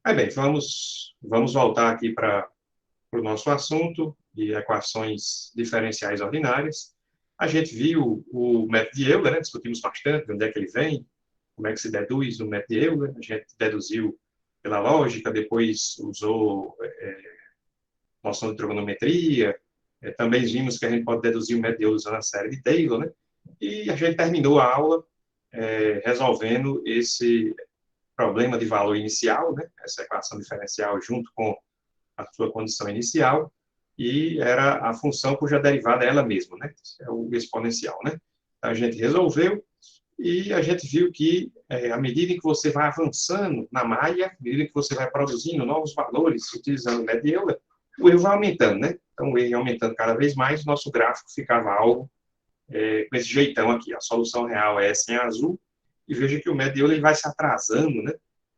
Aí, bem, vamos voltar aqui para o nosso assunto de equações diferenciais ordinárias. A gente viu o método de Euler, né? Discutimos bastante de onde é que ele vem, como é que se deduz no método de Euler. A gente deduziu pela lógica, depois usou noção de trigonometria. Também vimos que a gente pode deduzir o método de Euler usando a série de Taylor, né? E a gente terminou a aula resolvendo esse problema de valor inicial, né? Essa equação diferencial junto com a sua condição inicial, e era a função cuja derivada é ela mesma, né? É o exponencial, né? A gente resolveu e a gente viu que, à medida em que você vai avançando na malha, à medida que você vai produzindo novos valores utilizando o método de Euler, o erro vai aumentando, né? Então, o erro ia aumentando cada vez mais, o nosso gráfico ficava algo com esse jeitão aqui. A solução real é essa em azul, e veja que o método de Euler vai se atrasando, né?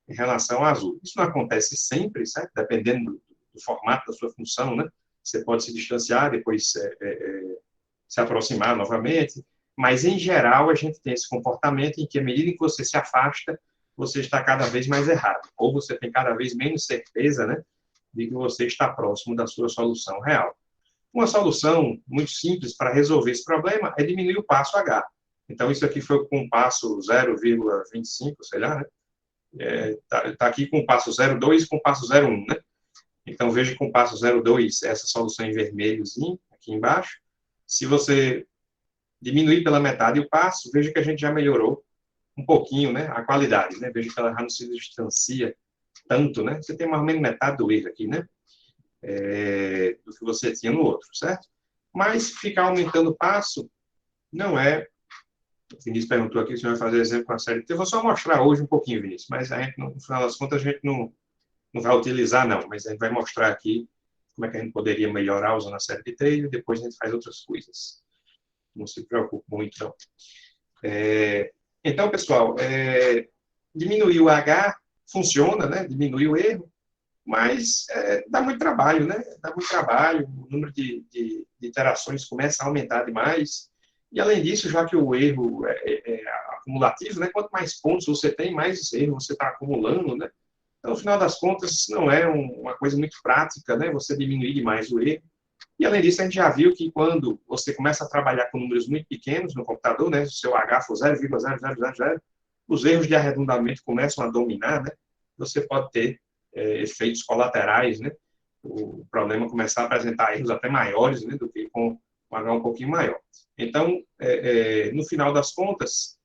Em relação ao azul. Isso não acontece sempre, certo? Dependendo do formato da sua função, né? Você pode se distanciar, depois se aproximar novamente, mas, em geral, a gente tem esse comportamento em que, à medida que você se afasta, você está cada vez mais errado, ou você tem cada vez menos certeza, né, de que você está próximo da sua solução real. Uma solução muito simples para resolver esse problema é diminuir o passo H. Então, isso aqui foi com o passo 0,25, sei lá, né? Tá aqui com o passo 0,2 e com o passo 0,1, né? Então, veja com o passo 0,2, essa solução em vermelhozinho, aqui embaixo. Se você diminuir pela metade o passo, veja que a gente já melhorou um pouquinho, né, a qualidade, né? Veja que ela já não se distancia tanto, né? Você tem mais ou menos metade do erro aqui, né? Do que você tinha no outro, certo? Mas ficar aumentando o passo não é... O Vinícius perguntou aqui se vai fazer exemplo com a série T. Eu vou só mostrar hoje um pouquinho, Vinícius, mas a gente, no final das contas, a gente não vai utilizar, não. Mas a gente vai mostrar aqui como é que a gente poderia melhorar usando a série de Taylor, e depois a gente faz outras coisas. Não se preocupe muito, não. Então, pessoal, diminuir o H funciona, né? Diminui o erro, mas dá muito trabalho, né? Dá muito trabalho, o número de iterações começa a aumentar demais, e além disso, já que o erro é acumulativo, né? Quanto mais pontos você tem, mais erro você está acumulando, né? Então, no final das contas, não é uma coisa muito prática, né? Você diminuir demais o erro. E, além disso, a gente já viu que quando você começa a trabalhar com números muito pequenos no computador, né? Se o seu H for 0,0000, os erros de arredondamento começam a dominar, né? Você pode ter efeitos colaterais, né? O problema começar a apresentar erros até maiores, né? Do que com um H um pouquinho maior. Então, no final das contas,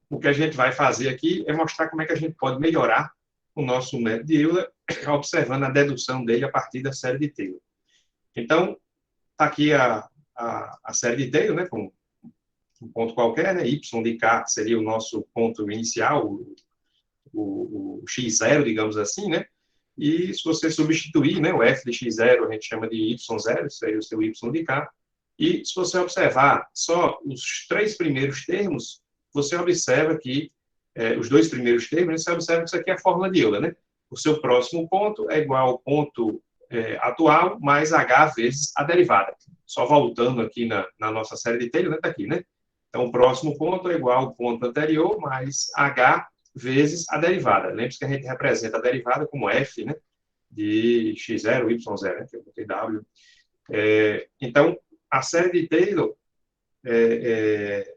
o que a gente vai fazer aqui é mostrar como é que a gente pode melhorar o nosso método de Euler, observando a dedução dele a partir da série de Taylor. Então, está aqui a série de Taylor, né, com um ponto qualquer, né, y de k seria o nosso ponto inicial, o x0, digamos assim, né, e se você substituir, né, o f de x0 a gente chama de y0, seria o seu y de k, e se você observar só os três primeiros termos, você observa que, os dois primeiros termos, você observa que isso aqui é a fórmula de Euler, né? O seu próximo ponto é igual ao ponto atual mais h vezes a derivada. Só voltando aqui na nossa série de Taylor, né? Está aqui, né? Então, o próximo ponto é igual ao ponto anterior mais h vezes a derivada. Lembre-se que a gente representa a derivada como f, né? De x0, y0, né? Que eu botei w. Então, a série de Taylor,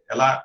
ela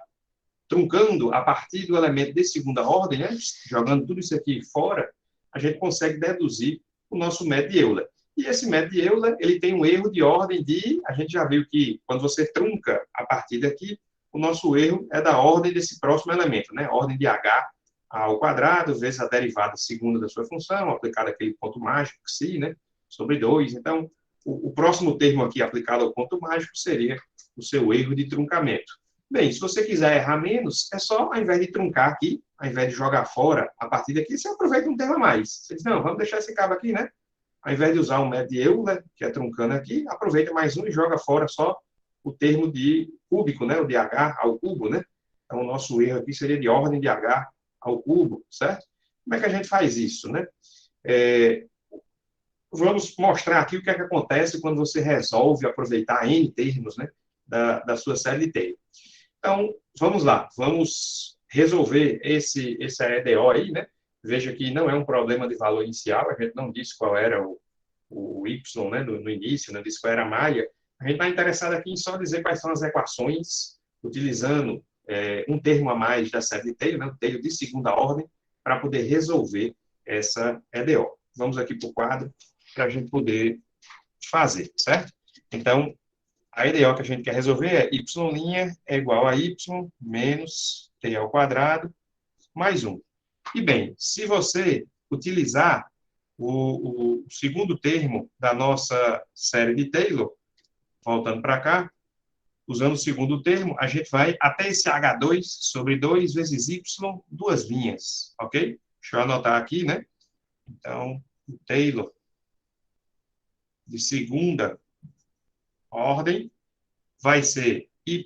truncando a partir do elemento de segunda ordem, né, jogando tudo isso aqui fora, a gente consegue deduzir o nosso método de Euler. E esse método de Euler, ele tem um erro de ordem a gente já viu que quando você trunca a partir daqui, o nosso erro é da ordem desse próximo elemento, né, ordem de h ao quadrado, vezes a derivada segunda da sua função, aplicada aquele ponto mágico, psi, né, sobre 2. Então, o próximo termo aqui aplicado ao ponto mágico seria o seu erro de truncamento. Bem, se você quiser errar menos, é só, ao invés de truncar aqui, ao invés de jogar fora a partir daqui, você aproveita um termo a mais. Você diz, não, vamos deixar esse cabo aqui, né? Ao invés de usar um método de Euler, que é truncando aqui, aproveita mais um e joga fora só o termo de cúbico, né? O de h ao cubo, né? Então, o nosso erro aqui seria de ordem de h ao cubo, certo? Como é que a gente faz isso, né? Vamos mostrar aqui o que é que acontece quando você resolve aproveitar N termos, né? Da sua série de Taylor. Então, vamos lá, vamos resolver esse EDO aí, né? Veja que não é um problema de valor inicial, a gente não disse qual era o y, né, no início, não disse qual era a malha. A gente está interessado aqui em só dizer quais são as equações, utilizando um termo a mais da série de Taylor, né, um Taylor de segunda ordem, para poder resolver essa EDO. Vamos aqui para o quadro para a gente poder fazer, certo? Então, a EDO que a gente quer resolver é y' é igual a y menos t ao quadrado mais 1. E bem, se você utilizar o segundo termo da nossa série de Taylor, voltando para cá, usando o segundo termo, a gente vai até esse H2 sobre 2 vezes y, duas linhas, ok? Deixa eu anotar aqui, né? Então, o Taylor de segunda ordem vai ser y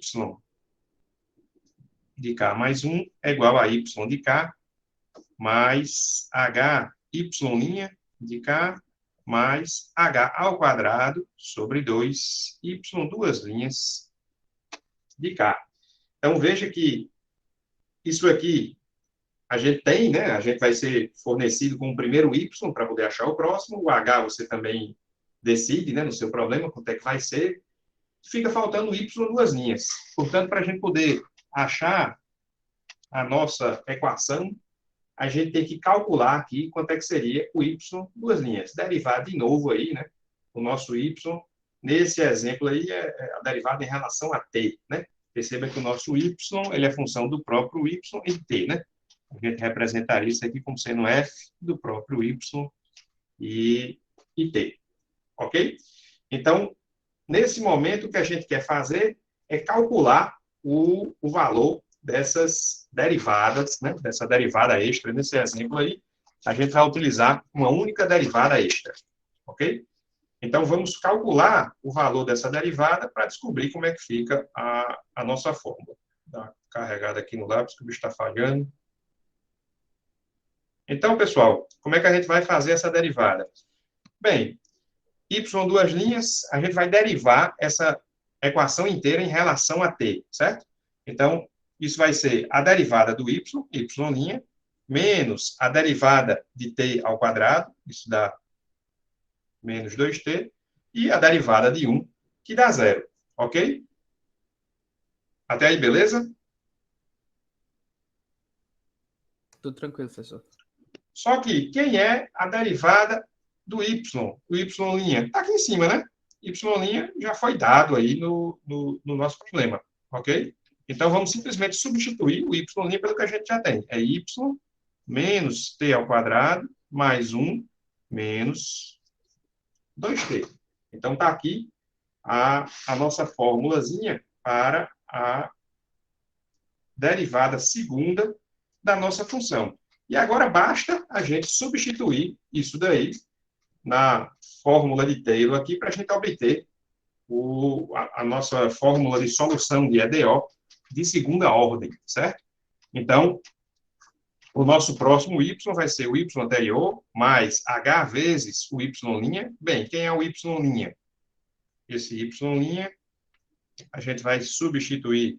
de k mais 1 é igual a y de k mais hy' de k mais h ao quadrado sobre 2y, duas linhas de k. Então, veja que isso aqui a gente tem, né? A gente vai ser fornecido com o primeiro y para poder achar o próximo. O h você também decide, né, no seu problema, quanto é que vai ser. Fica faltando y duas linhas. Portanto, para a gente poder achar a nossa equação, a gente tem que calcular aqui quanto é que seria o y duas linhas. Derivar de novo aí, né? O nosso y, nesse exemplo aí, é a derivada em relação a t, né? Perceba que o nosso y, ele é função do próprio y em t, né? A gente representaria isso aqui como sendo f do próprio y e t, ok? Então, nesse momento, o que a gente quer fazer é calcular o valor dessas derivadas, né? Dessa derivada extra. Nesse exemplo aí, a gente vai utilizar uma única derivada extra, ok? Então, vamos calcular o valor dessa derivada para descobrir como é que fica a nossa fórmula. Dá uma carregada aqui no lápis, que o bicho está falhando. Então, pessoal, como é que a gente vai fazer essa derivada? Bem, y duas linhas, a gente vai derivar essa equação inteira em relação a t, certo? Então, isso vai ser a derivada do y, y', menos a derivada de t ao quadrado, isso dá menos 2t, e a derivada de 1, que dá 0, ok? Até aí, beleza? Tudo tranquilo, professor. Só que, quem é a derivada do y? O y'? Está aqui em cima, né? Y' já foi dado aí no nosso problema, ok? Então, vamos simplesmente substituir o y' pelo que a gente já tem. É y menos t ao quadrado mais 1 menos 2t. Então, está aqui a nossa formulazinha para a derivada segunda da nossa função. E agora basta a gente substituir isso daí na fórmula de Taylor aqui para a gente obter a nossa fórmula de solução de EDO de segunda ordem, certo? Então, o nosso próximo y vai ser o y anterior mais h vezes o y'. Bem, quem é o y'? Esse y', a gente vai substituir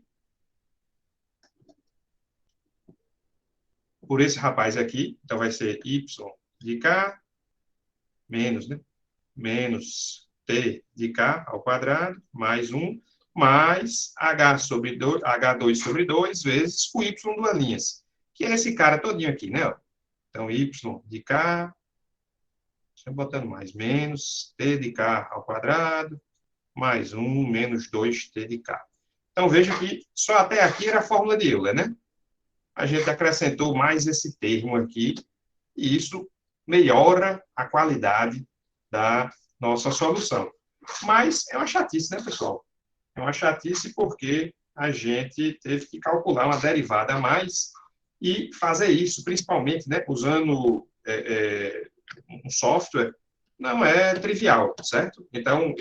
por esse rapaz aqui. Então, vai ser y de k menos, né? Menos t de k ao quadrado, mais 1, mais h2 sobre 2 vezes o y duas linhas, que é esse cara todinho aqui, né? Então, y de k, deixa eu botando mais, menos t de k ao quadrado, mais 1, menos 2t de k. Então, veja que só até aqui era a fórmula de Euler, né? A gente acrescentou mais esse termo aqui, e isso melhora a qualidade da nossa solução. Mas é uma chatice, né, pessoal? É uma chatice porque a gente teve que calcular uma derivada a mais e fazer isso, principalmente, né, usando um software, não é trivial, certo? Então,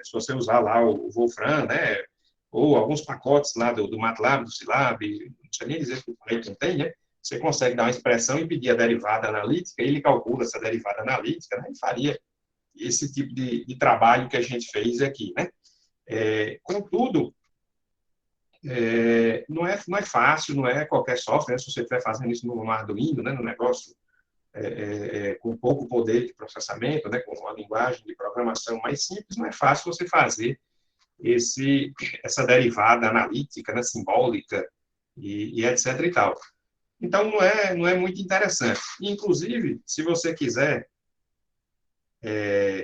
se você usar lá o Wolfram, né, ou alguns pacotes lá do MATLAB, do Scilab, não sei nem dizer que o Python tem, né? Você consegue dar uma expressão e pedir a derivada analítica, e ele calcula essa derivada analítica, né, e faria esse tipo de trabalho que a gente fez aqui, né? Contudo, não é fácil, não é qualquer software, né? Se você estiver fazendo isso no Arduino, né, no negócio com pouco poder de processamento, né, com uma linguagem de programação mais simples, não é fácil você fazer essa derivada analítica, né, simbólica e etc. e tal. Então, não é muito interessante. Inclusive, se você quiser,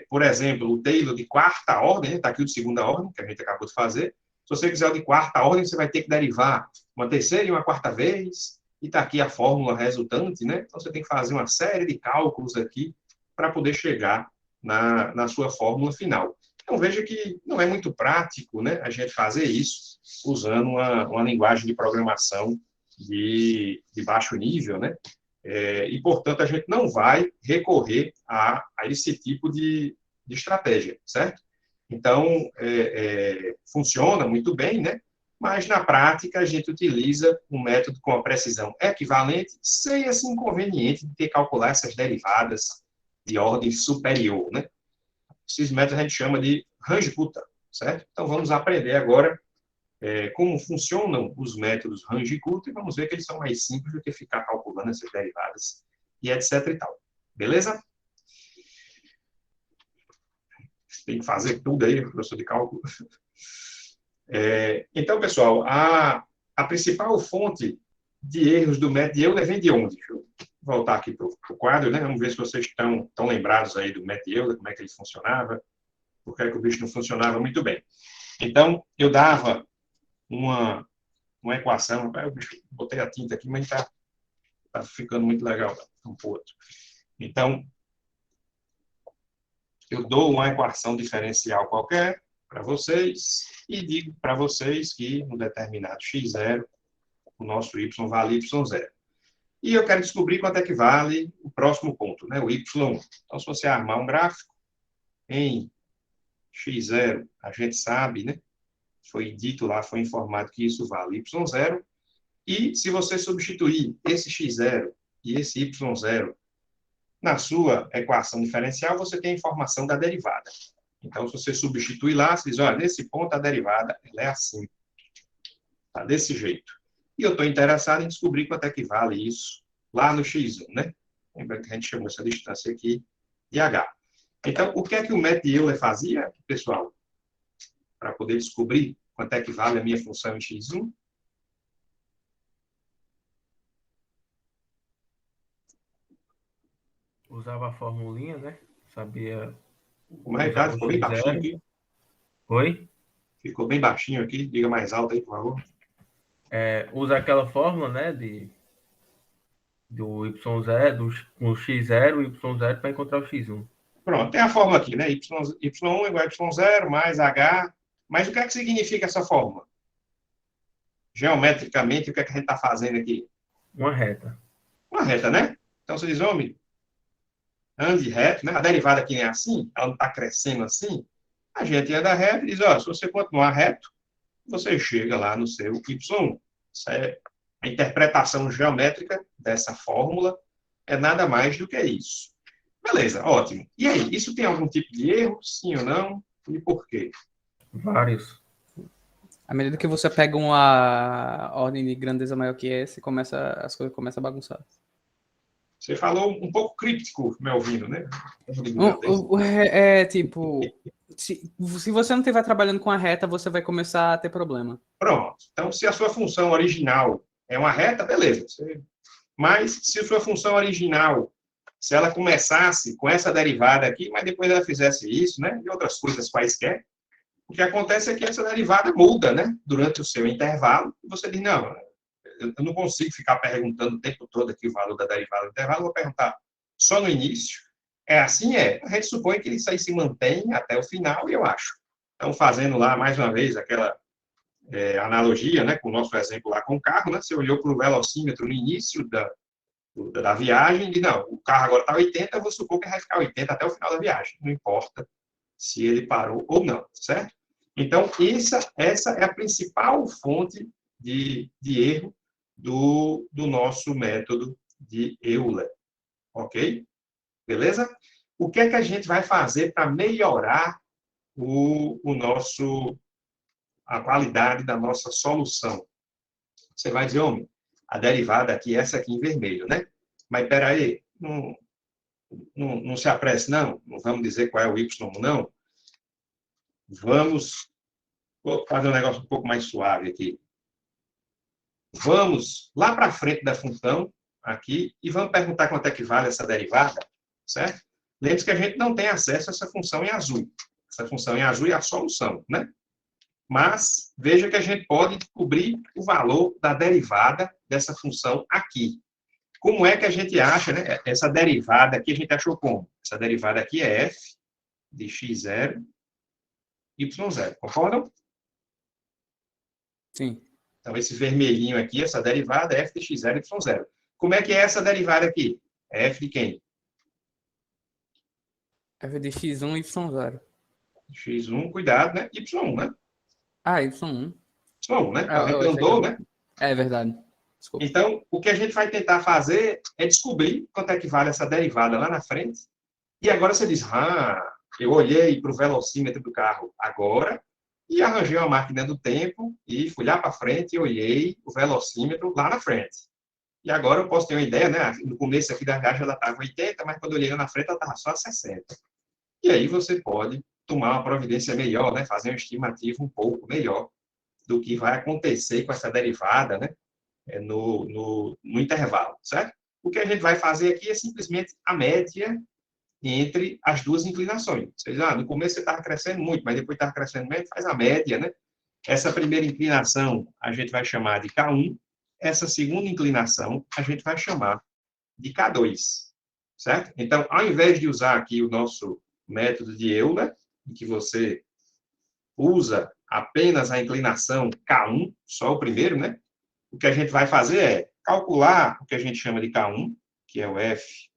por exemplo, o Taylor de quarta ordem, está aqui o de segunda ordem, que a gente acabou de fazer. Se você quiser o de quarta ordem, você vai ter que derivar uma terceira e uma quarta vez, e está aqui a fórmula resultante, né? Então, você tem que fazer uma série de cálculos aqui para poder chegar na sua fórmula final. Então, veja que não é muito prático, né, a gente fazer isso usando uma linguagem de programação de baixo nível, né? E, portanto, a gente não vai recorrer a esse tipo de estratégia, certo? Então, funciona muito bem, né? Mas, na prática, a gente utiliza um método com a precisão equivalente, sem esse inconveniente de ter que calcular essas derivadas de ordem superior, né? Esses métodos a gente chama de Range-Kutta, certo? Então, vamos aprender agora como funcionam os métodos Range-Kutta e vamos ver que eles são mais simples do que ficar calculando essas derivadas e etc. e tal. Beleza? Tem que fazer tudo aí, professor de cálculo. Então, pessoal, a principal fonte de erros do método de Euler vem de onde? Deixa eu voltar aqui para o quadro, né? Vamos ver se vocês estão lembrados aí do método de Euler, como é que ele funcionava, porque o bicho não funcionava muito bem. Então, eu dava uma equação, eu botei a tinta aqui, mas está ficando muito legal. Então, eu dou uma equação diferencial qualquer para vocês e digo para vocês que um determinado x0, o nosso y vale y0. E eu quero descobrir quanto é que vale o próximo ponto, né, o y1. Então, se você armar um gráfico em x0, a gente sabe, né, foi dito lá, foi informado que isso vale y0. E se você substituir esse x0 e esse y0 na sua equação diferencial, você tem a informação da derivada. Então, se você substituir lá, você diz, olha, nesse ponto a derivada ela é assim. Está desse jeito. E eu estou interessado em descobrir quanto é que vale isso lá no x1, né? Lembra que a gente chamou essa distância aqui de h. Então, o que é que o método de Euler fazia, pessoal? Para poder descobrir quanto é que vale a minha função em x1? Usava a formulinha, né? Sabia. Como é, Ricardo? Ficou bem baixinho aqui. Oi? Ficou bem baixinho aqui. Diga mais alto aí, por favor. Usa aquela fórmula, né? Do y0, do x0 e y0 para encontrar o x1. Pronto, tem a fórmula aqui, né? Y1 igual a y0 mais h. Mas o que é que significa essa fórmula? Geometricamente, o que é que a gente está fazendo aqui? Uma reta. Uma reta, né? Então, você diz, homem, ande reto, né? A derivada aqui é assim, ela não está crescendo assim. A gente anda reto e diz, ó, se você continuar reto, você chega lá no seu y1. Isso é a interpretação geométrica dessa fórmula, é nada mais do que isso. Beleza, ótimo. E aí, isso tem algum tipo de erro? Sim ou não? E por quê? Vários. À medida que você pega uma ordem de grandeza maior que essa, as coisas começam a bagunçar. Você falou um pouco críptico, me ouvindo, né? Tipo, se você não estiver trabalhando com a reta, você vai começar a ter problema. Pronto. Então, se a sua função original é uma reta, beleza. Mas se a sua função original, se ela começasse com essa derivada aqui, mas depois ela fizesse isso, né? E outras coisas quaisquer, o que acontece é que essa derivada muda, né? Durante o seu intervalo, e você diz, não, eu não consigo ficar perguntando o tempo todo aqui o valor da derivada do intervalo, vou perguntar só no início. É assim? A gente supõe que isso aí se mantém até o final, e eu acho. Então, fazendo lá, mais uma vez, aquela analogia, né, com o nosso exemplo lá com o carro, né? Você olhou para o velocímetro no início da viagem e diz, não, o carro agora está 80, eu vou supor que vai ficar 80 até o final da viagem. Não importa se ele parou ou não, certo? Então, essa é a principal fonte de erro do nosso método de Euler. Ok? Beleza? O que é que a gente vai fazer para melhorar a qualidade da nossa solução? Você vai dizer, homem, a derivada aqui, essa aqui em vermelho, né? Mas espera aí, não, não se apresse, não. Não vamos dizer qual é o y, não. Vou fazer um negócio um pouco mais suave aqui. Vamos lá para frente da função, aqui, e vamos perguntar quanto é que vale essa derivada, certo? Lembre-se que a gente não tem acesso a essa função em azul. Essa função em azul é a solução, né? Mas veja que a gente pode descobrir o valor da derivada dessa função aqui. Como é que a gente acha, né? Essa derivada aqui a gente achou como? Essa derivada aqui é f de x0, y0. Concordam? Sim. Então, esse vermelhinho aqui, essa derivada é f de x0, y0. Como é que é essa derivada aqui? É f de quem? F de x1 e y0. x1, cuidado, né? y1, né? Ah, y1. y1, né? Então, a gente Eu achei que andou, né? É verdade. Desculpa. Então, o que a gente vai tentar fazer é descobrir quanto é que vale essa derivada lá na frente. E agora você diz, eu olhei para o velocímetro do carro agora e arranjei uma máquina do tempo e fui lá para frente e olhei o velocímetro lá na frente. E agora eu posso ter uma ideia, né? No começo aqui da viagem ela estava 80, mas quando eu olhei lá na frente ela estava só 60. E aí você pode tomar uma providência melhor, né? Fazer uma estimativa um pouco melhor do que vai acontecer com essa derivada, né? No intervalo, certo? O que a gente vai fazer aqui é simplesmente a média entre as duas inclinações. Ou seja, no começo você estava crescendo muito, mas depois estava crescendo menos, faz a média, né? Essa primeira inclinação a gente vai chamar de K1, essa segunda inclinação a gente vai chamar de K2, certo? Então, ao invés de usar aqui o nosso método de Euler, em que você usa apenas a inclinação K1, só o primeiro, né? O que a gente vai fazer é calcular o que a gente chama de K1, que é o f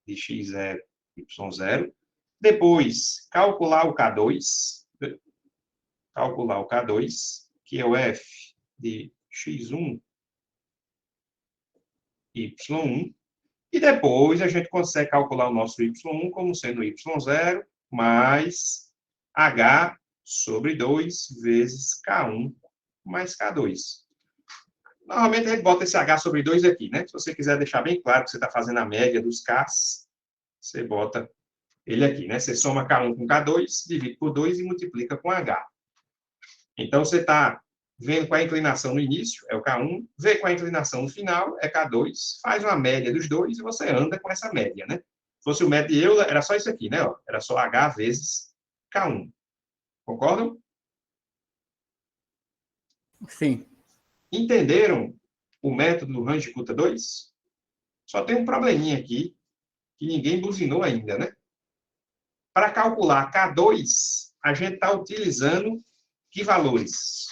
de x0, y0. Depois, calcular o K2, que é o f de x1, y1. E depois a gente consegue calcular o nosso y1 como sendo y0 mais h sobre 2 vezes K1 mais K2. Normalmente a gente bota esse H sobre 2 aqui, né? Se você quiser deixar bem claro que você está fazendo a média dos Ks, você bota ele aqui, né? Você soma K1 com K2, divide por 2 e multiplica com H. Então, você está vendo qual é a inclinação no início, é o K1, vê qual é a inclinação no final, é K2, faz uma média dos dois e você anda com essa média, né? Se fosse o método de Euler, era só isso aqui, né? Era só H vezes K1. Concordam? Sim. Entenderam o método do Runge-Kutta 2? Só tem um probleminha aqui, que ninguém buzinou ainda, né? Para calcular K2, a gente está utilizando que valores?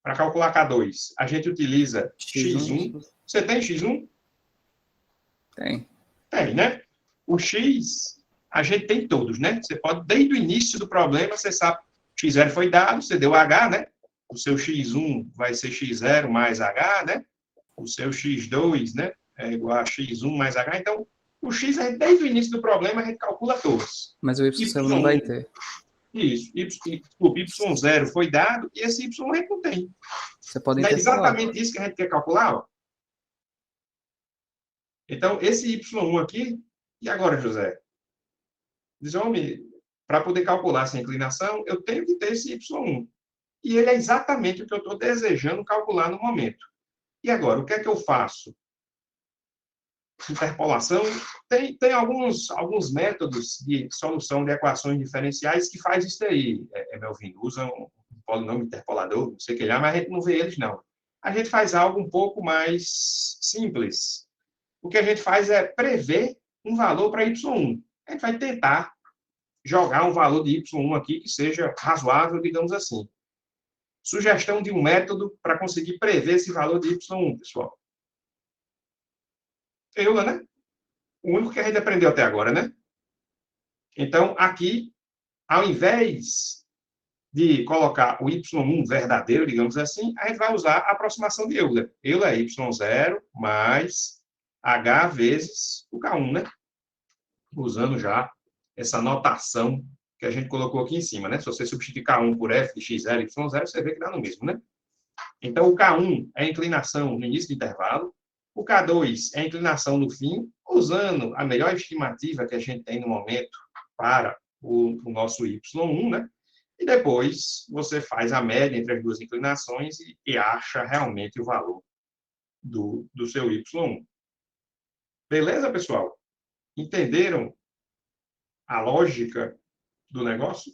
Para calcular K2, a gente utiliza X1. Você tem X1? Tem. Tem, né? O X, a gente tem todos, né? Você pode, desde o início do problema, você sabe que X0 foi dado, você deu H, né? O seu X1 vai ser X0 mais H, né? O seu X2, né? É igual a X1 mais H. Então, o X, desde o início do problema, a gente calcula todos. Mas o Y não vai ter. Isso. O Y0 foi dado e esse Y a gente não tem. Você pode Não é exatamente isso que a gente quer calcular? Ó. Então, esse Y1 aqui, e agora, José? Diz, homem, para poder calcular essa inclinação, eu tenho que ter esse Y1. E ele é exatamente o que eu estou desejando calcular no momento. E agora, o que é que eu faço? Interpolação. Tem alguns métodos de solução de equações diferenciais que faz isso aí, Melvin. Usam um polinômio interpolador, não sei o que lá, mas a gente não vê eles, não. A gente faz algo um pouco mais simples. O que a gente faz é prever um valor para y1. A gente vai tentar jogar um valor de y1 aqui que seja razoável, digamos assim. Sugestão de um método para conseguir prever esse valor de y1, pessoal. Euler, né? O único que a gente aprendeu até agora, né? Então, aqui, ao invés de colocar o y1 verdadeiro, digamos assim, a gente vai usar a aproximação de Euler. Euler é y0 mais h vezes o K1, né? Usando já essa notação que a gente colocou aqui em cima, né? Se você substituir K1 por f de x0 e y0, você vê que dá no mesmo, né? Então, o K1 é a inclinação no início do intervalo, O K2 é a inclinação no fim, usando a melhor estimativa que a gente tem no momento para o nosso Y1, né? E depois você faz a média entre as duas inclinações e acha realmente o valor do seu Y1. Beleza, pessoal? Entenderam a lógica do negócio?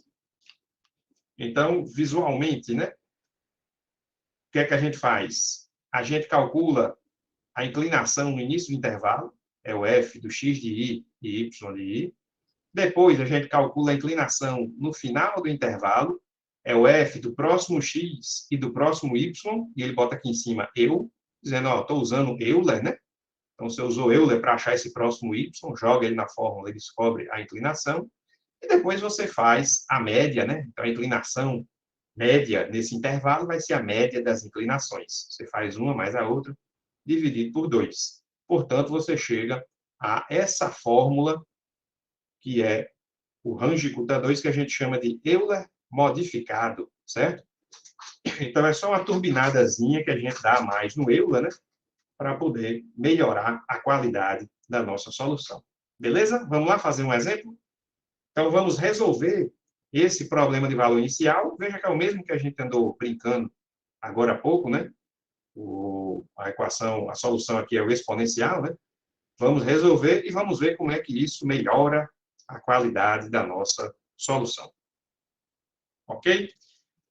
Então, visualmente, né? O que é que a gente faz? A gente calcula a inclinação no início do intervalo, é o f do x de i e y de i. Depois, a gente calcula a inclinação no final do intervalo, é o f do próximo x e do próximo y, e ele bota aqui em cima eu, dizendo, ó, estou usando Euler, né? Então, você usou Euler para achar esse próximo y, joga ele na fórmula e descobre a inclinação. E depois você faz a média, né? Então, a inclinação média nesse intervalo vai ser a média das inclinações. Você faz uma mais a outra, dividido por 2. Portanto, você chega a essa fórmula, que é o Runge-Kutta-2, que a gente chama de Euler modificado, certo? Então, é só uma turbinadazinha que a gente dá a mais no Euler, né? Para poder melhorar a qualidade da nossa solução. Beleza? Vamos lá fazer um exemplo? Então, vamos resolver esse problema de valor inicial. Veja que é o mesmo que a gente andou brincando agora há pouco, né? A equação, a solução aqui é o exponencial, né? Vamos resolver e vamos ver como é que isso melhora a qualidade da nossa solução. Ok?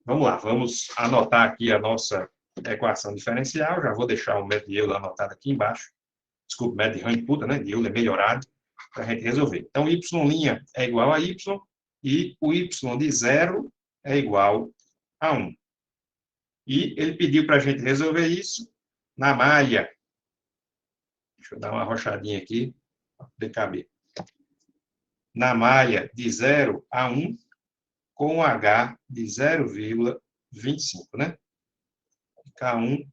Vamos lá, vamos anotar aqui a nossa equação diferencial. Já vou deixar o método de Euler anotado aqui embaixo. Desculpa, o método de Runge-Kutta, né? De Euler melhorado, para a gente resolver. Então, y' é igual a y e o y de 0 é igual a 1. E ele pediu para a gente resolver isso na malha. Deixa eu dar uma arrochadinha aqui, para poder caber. Na malha de 0 a 1, com um H de 0,25, né? K1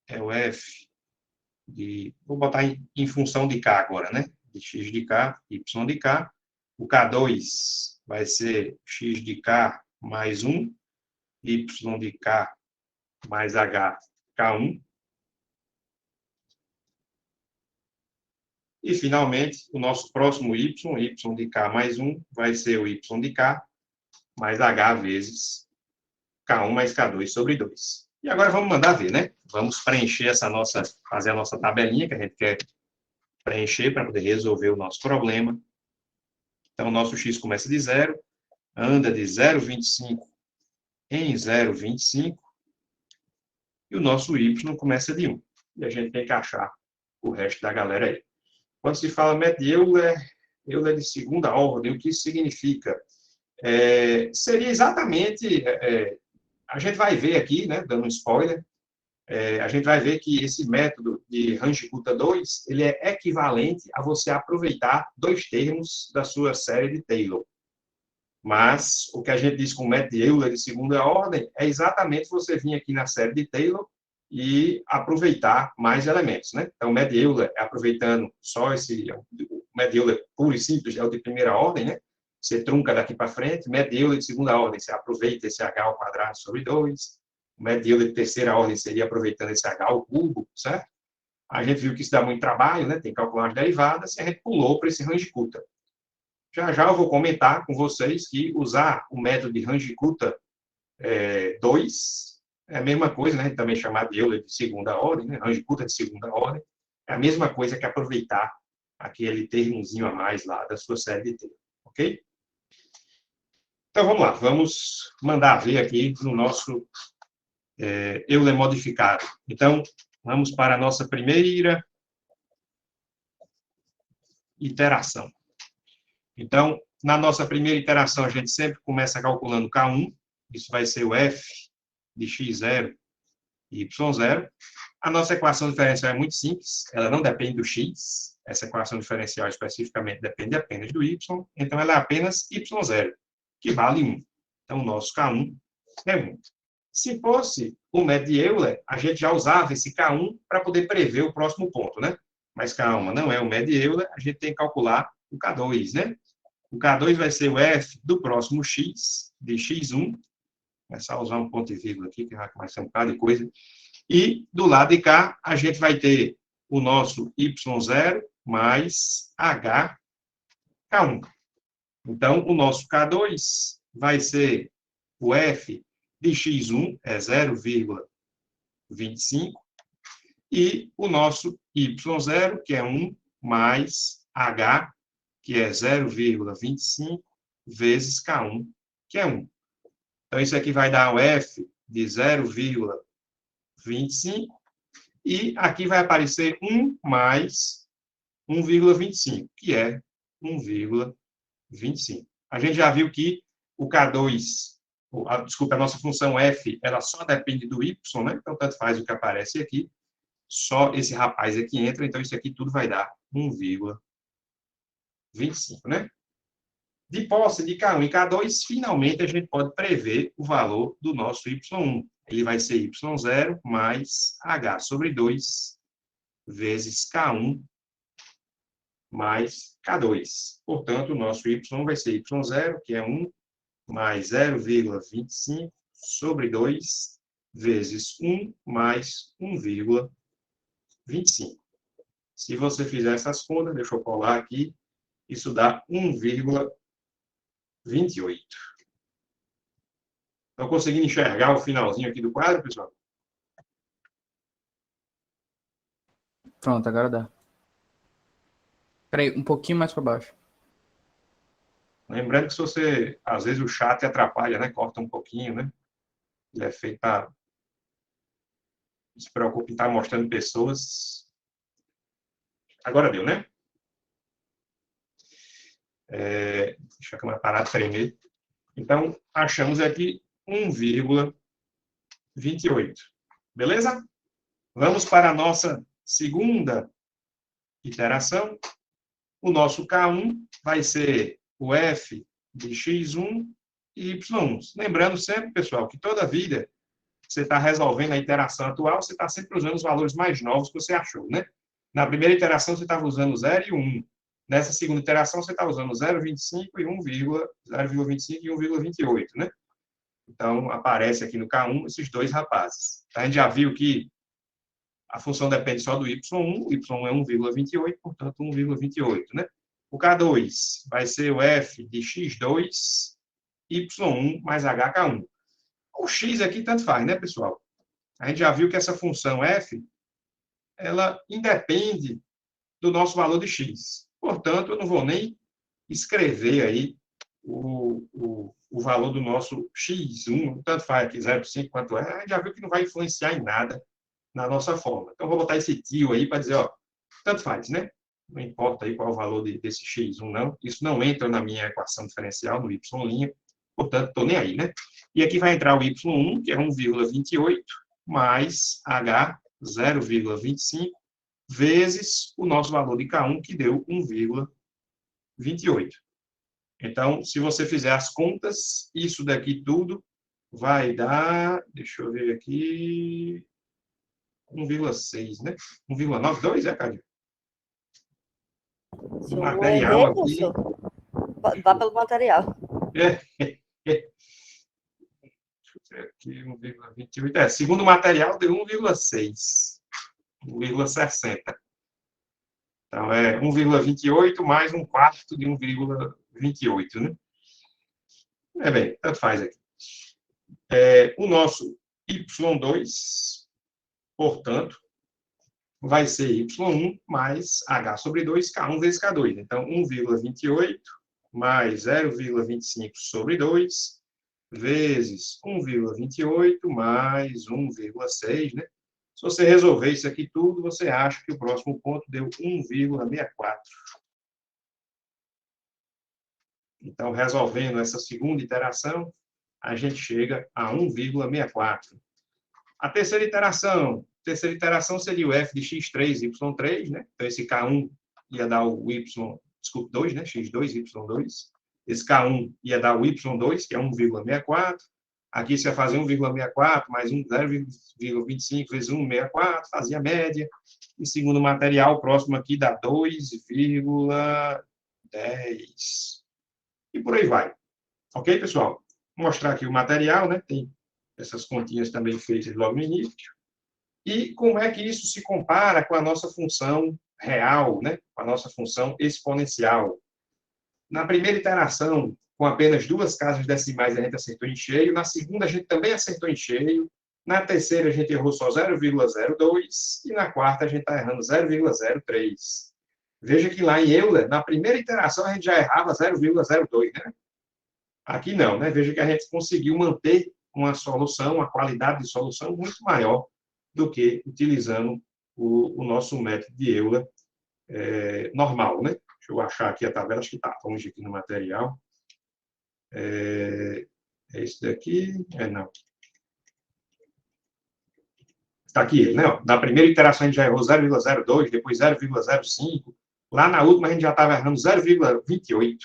é o F de... Vou botar em função de K agora, né? De x de K, y de K. O K2 vai ser x de K mais 1, y de K mais H, K1. E, finalmente, o nosso próximo y de K mais 1, vai ser o y de K mais H vezes K1 mais K2 sobre 2. E agora vamos mandar ver, né? Vamos preencher fazer a nossa tabelinha que a gente quer preencher para poder resolver o nosso problema. Então, o nosso x começa de 0, anda de 0,25 em 0,25, e o nosso y começa de 1. E a gente tem que achar o resto da galera aí. Quando se fala método de Euler de segunda ordem, o que isso significa? Seria exatamente... a gente vai ver aqui, né, dando um spoiler, a gente vai ver que esse método de Runge-Kutta-2, ele é equivalente a você aproveitar dois termos da sua série de Taylor. Mas o que a gente diz com o método de Euler de segunda ordem é exatamente você vir aqui na série de Taylor e aproveitar mais elementos, né? Então, o método de Euler é aproveitando só o método de Euler puro e simples, é o de primeira ordem, né? Você trunca daqui para frente. O método de Euler de segunda ordem, você aproveita esse h ao quadrado sobre 2. O método de Euler de terceira ordem seria aproveitando esse h ao cubo, certo? A gente viu que isso dá muito trabalho, né? Tem que calcular as derivadas, e a gente pulou para esse Runge-Kutta. Já já eu vou comentar com vocês que usar o método de Runge-Kutta 2 é a mesma coisa, né? Também chamado de Euler de segunda ordem, né? Runge-Kutta de segunda ordem. É a mesma coisa que aproveitar aquele termozinho a mais lá da sua série de Taylor, ok? Então, vamos lá. Vamos mandar ver aqui no nosso Euler modificado. Então, vamos para a nossa primeira iteração. Então, na nossa primeira iteração, a gente sempre começa calculando K1. Isso vai ser o F de x0 e y0. A nossa equação diferencial é muito simples. Ela não depende do x. Essa equação diferencial especificamente depende apenas do y. Então, ela é apenas y0, que vale 1. Então, o nosso K1 é 1. Se fosse o método de Euler, a gente já usava esse K1 para poder prever o próximo ponto, né? Mas calma, não é o método de Euler, a gente tem que calcular o K2, né? O K2 vai ser o F do próximo x, de x1. É só usar um ponto e vírgula aqui, que vai ser um bocado de coisa. E do lado de cá, a gente vai ter o nosso Y0 mais HK1. Então, o nosso K2 vai ser o F de X1, é 0,25, e o nosso Y0, que é 1, mais H, que é 0,25, vezes K1, que é 1. Então, isso aqui vai dar o F de 0,25, e aqui vai aparecer 1 mais 1,25, que é 1,25. A gente já viu que o K2, desculpa, a nossa função f, ela só depende do y, né? Então, tanto faz o que aparece aqui, só esse rapaz aqui entra, então isso aqui tudo vai dar 1,25, né? De posse de K1 e K2, finalmente a gente pode prever o valor do nosso Y1. Ele vai ser Y0 mais H sobre 2 vezes K1 mais K2. Portanto, o nosso Y vai ser Y0, que é 1, mais 0,25 sobre 2 vezes 1 mais 1,25. Se você fizer essas contas, deixa eu colar aqui, isso dá 1,28. Estão conseguindo enxergar o finalzinho aqui do quadro, pessoal? Pronto, agora dá. Peraí, um pouquinho mais para baixo. Lembrando que se você, às vezes o chat atrapalha, né? Corta um pouquinho, né? Ele é feito para... Não se preocupe em estar mostrando pessoas. Agora deu, né? Deixa a câmera parar de tremer. Então, achamos aqui 1,28. Beleza? Vamos para a nossa segunda iteração. O nosso K1 vai ser o F de X1 e Y1. Lembrando sempre, pessoal, que toda vida que você está resolvendo a iteração atual, você está sempre usando os valores mais novos que você achou, né? Na primeira iteração, você estava usando 0 e 1. Nessa segunda iteração, você está usando 0,25 e 0,25 e 1,28, né? Então, aparece aqui no K1 esses dois rapazes. A gente já viu que a função depende só do Y1, o Y1 é 1,28, portanto, 1,28, né? O K2 vai ser o F de X2, Y1 mais HK1. O X aqui tanto faz, né, pessoal? A gente já viu que essa função F, ela independe do nosso valor de X. Portanto, eu não vou nem escrever aí o valor do nosso X1, tanto faz aqui 0,5 quanto é, a gente já viu que não vai influenciar em nada na nossa forma. Então, vou botar esse tio aí para dizer, ó, tanto faz, né? Não importa aí qual é o valor desse X1, não. Isso não entra na minha equação diferencial, no Y', portanto, estou nem aí, né? E aqui vai entrar o Y1, que é 1,28, mais H, 0,25, vezes o nosso valor de K1, que deu 1,28. Então, se você fizer as contas, isso daqui tudo vai dar, deixa eu ver aqui, 1,6, né? 1,92, Cádio? Se eu não errei, aqui... professor, vá pelo material. Deixa eu ver aqui, 1,28. Segundo o material, deu 1,6. 1,60. Então, é 1,28 mais um quarto de 1,28, né? Bem, tanto faz aqui. O nosso Y2, portanto, vai ser Y1 mais H sobre 2, K1 vezes K2. Então, 1,28 mais 0,25 sobre 2, vezes 1,28 mais 1,6, né? Se você resolver isso aqui tudo, você acha que o próximo ponto deu 1,64. Então, resolvendo essa segunda iteração, a gente chega a 1,64. A terceira iteração seria o f de x3, y3, né? Então, esse K1 ia dar o y, desculpe, 2, né? x2, y2. Esse K1 ia dar o y2, que é 1,64. Aqui você vai fazer 1,64 mais 0,25 vezes 1,64, fazia a média. E segundo o material, o próximo aqui dá 2,10. E por aí vai. Ok, pessoal? Vou mostrar aqui o material, né? Tem essas continhas também feitas logo no início. E como é que isso se compara com a nossa função real, né? Com a nossa função exponencial? Na primeira iteração, com apenas 2 casas decimais, a gente acertou em cheio. Na segunda, a gente também acertou em cheio. Na terceira, a gente errou só 0,02. E na quarta, a gente está errando 0,03. Veja que lá em Euler, na primeira iteração, a gente já errava 0,02, né? Aqui não, né? Veja que a gente conseguiu manter uma solução, uma qualidade de solução muito maior do que utilizando o nosso método de Euler normal, né? Deixa eu achar aqui a tabela, acho que está longe aqui no material. É esse daqui? Não. Está aqui, né? Na primeira iteração a gente já errou 0,02, depois 0,05. Lá na última a gente já estava errando 0,28.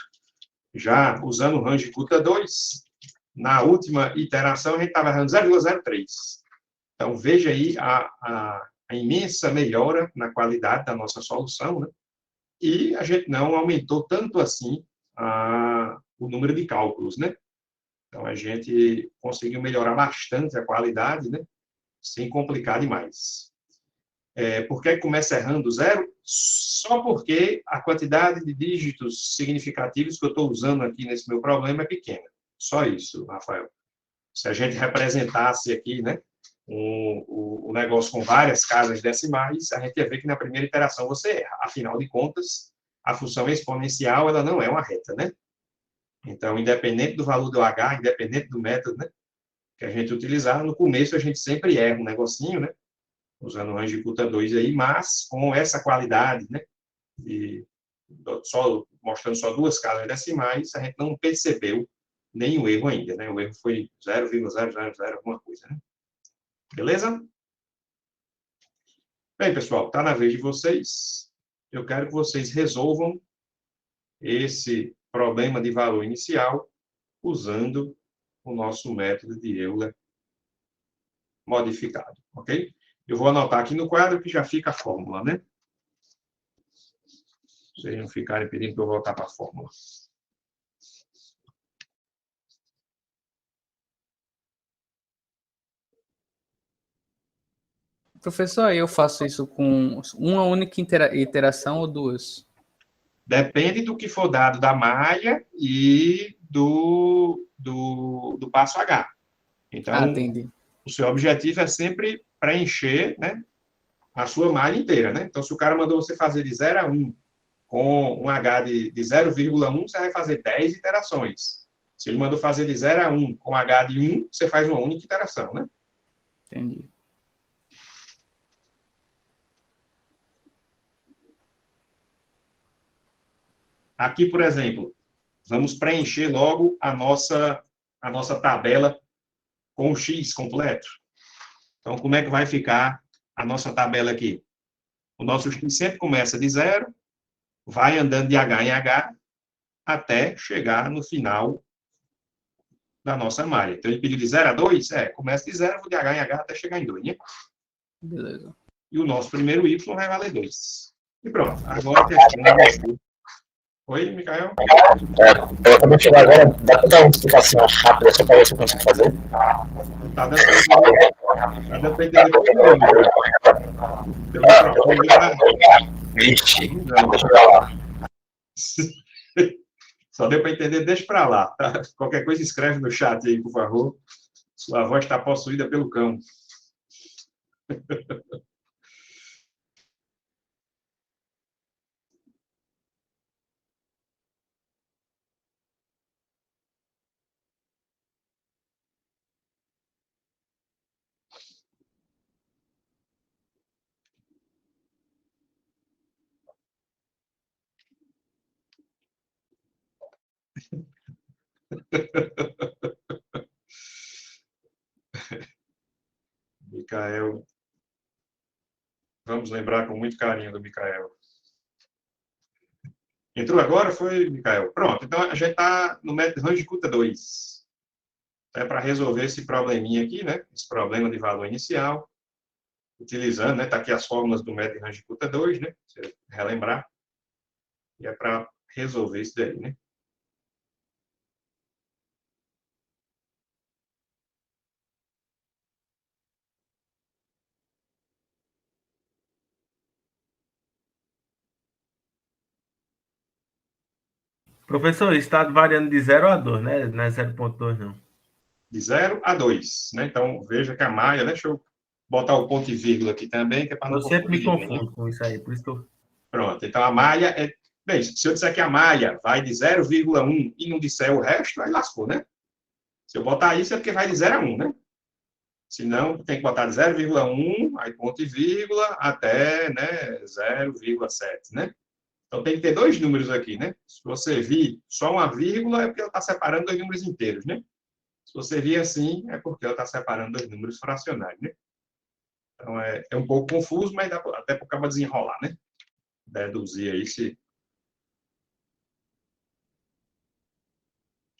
Já usando o range Kuta 2, na última iteração a gente estava errando 0,03. Então, veja aí a imensa melhora na qualidade da nossa solução, né? E a gente não aumentou tanto assim o número de cálculos, né? Então, a gente conseguiu melhorar bastante a qualidade, né? Sem complicar demais. Por que começa errando zero? Só porque a quantidade de dígitos significativos que eu estou usando aqui nesse meu problema é pequena. Só isso, Rafael. Se a gente representasse aqui, né, o negócio com várias casas decimais, a gente ia ver que na primeira iteração você erra. Afinal de contas, a função exponencial ela não é uma reta, né? Então, independente do valor do h, independente do método, né, que a gente utilizar, no começo a gente sempre erra um negocinho, né? Usando o range Kuta 2 aí, mas com essa qualidade, né? E mostrando só 2 casas decimais, a gente não percebeu nenhum erro ainda, né? O erro foi 0,000 alguma coisa, né? Beleza? Bem, pessoal, está na vez de vocês. Eu quero que vocês resolvam esse problema de valor inicial usando o nosso método de Euler modificado, ok? Eu vou anotar aqui no quadro que já fica a fórmula, né? Vocês não ficarem pedindo para eu voltar para a fórmula. Professor, eu faço isso com uma única iteração ou 2? Depende do que for dado da malha e do passo H. Então, Entendi. o seu objetivo é sempre preencher, né, a sua malha inteira, né? Então, se o cara mandou você fazer de 0 a 1 com um H de 0,1, você vai fazer 10 iterações. Se ele mandou fazer de 0 a 1 com H de 1, você faz uma única iteração, né? Entendi. Aqui, por exemplo, vamos preencher logo a nossa tabela com o X completo. Então, como é que vai ficar a nossa tabela aqui? O nosso X sempre começa de 0, vai andando de H em H, até chegar no final da nossa malha. Então, ele pediu de 0 a 2, começa de 0, vou de H em H até chegar em 2, né? Beleza. E o nosso primeiro Y vai valer 2. E pronto. Agora a questão é você. Oi, Micael? Eu acabei de chegar agora, dá para dar uma explicação rápida só para ver se eu consigo fazer? Tá dando para entender tudo, Micael. Teu microfone tá... Vixe, deixa eu lá. Só deu para entender, deixa para lá. Tá? Qualquer coisa, escreve no chat aí, por favor. Sua voz está possuída pelo cão. Micael. Vamos lembrar com muito carinho do Micael. Entrou agora, foi, Micael? Pronto, então a gente está no método range Kuta 2. É para resolver esse probleminha aqui, né? Esse problema de valor inicial, utilizando, né? Está aqui as fórmulas do método range Kuta 2, né? Você relembrar. E é para resolver isso daí, né? Professor, está variando de 0 a 2, né? Não é 0,2, não. De 0 a 2, né? Então, veja que a malha, deixa eu botar o ponto e vírgula aqui também, que é para não Eu sempre me confundir ninguém, né? confundo com isso aí, por isso que eu... Pronto, então a malha é... Bem, se eu disser que a malha vai de 0,1 e não disser o resto, aí lascou, né? Se eu botar isso é porque vai de 0 a 1, né? Se não, tem que botar de 0,1, aí ponto e vírgula, até, né, 0,7, né? Então tem que ter dois números aqui, né? Se você vir só uma vírgula, é porque ela está separando dois números inteiros, né? Se você vir assim, é porque ela está separando dois números fracionários, né? Então é um pouco confuso, mas dá até para acabar desenrolar, né? Deduzir aí se...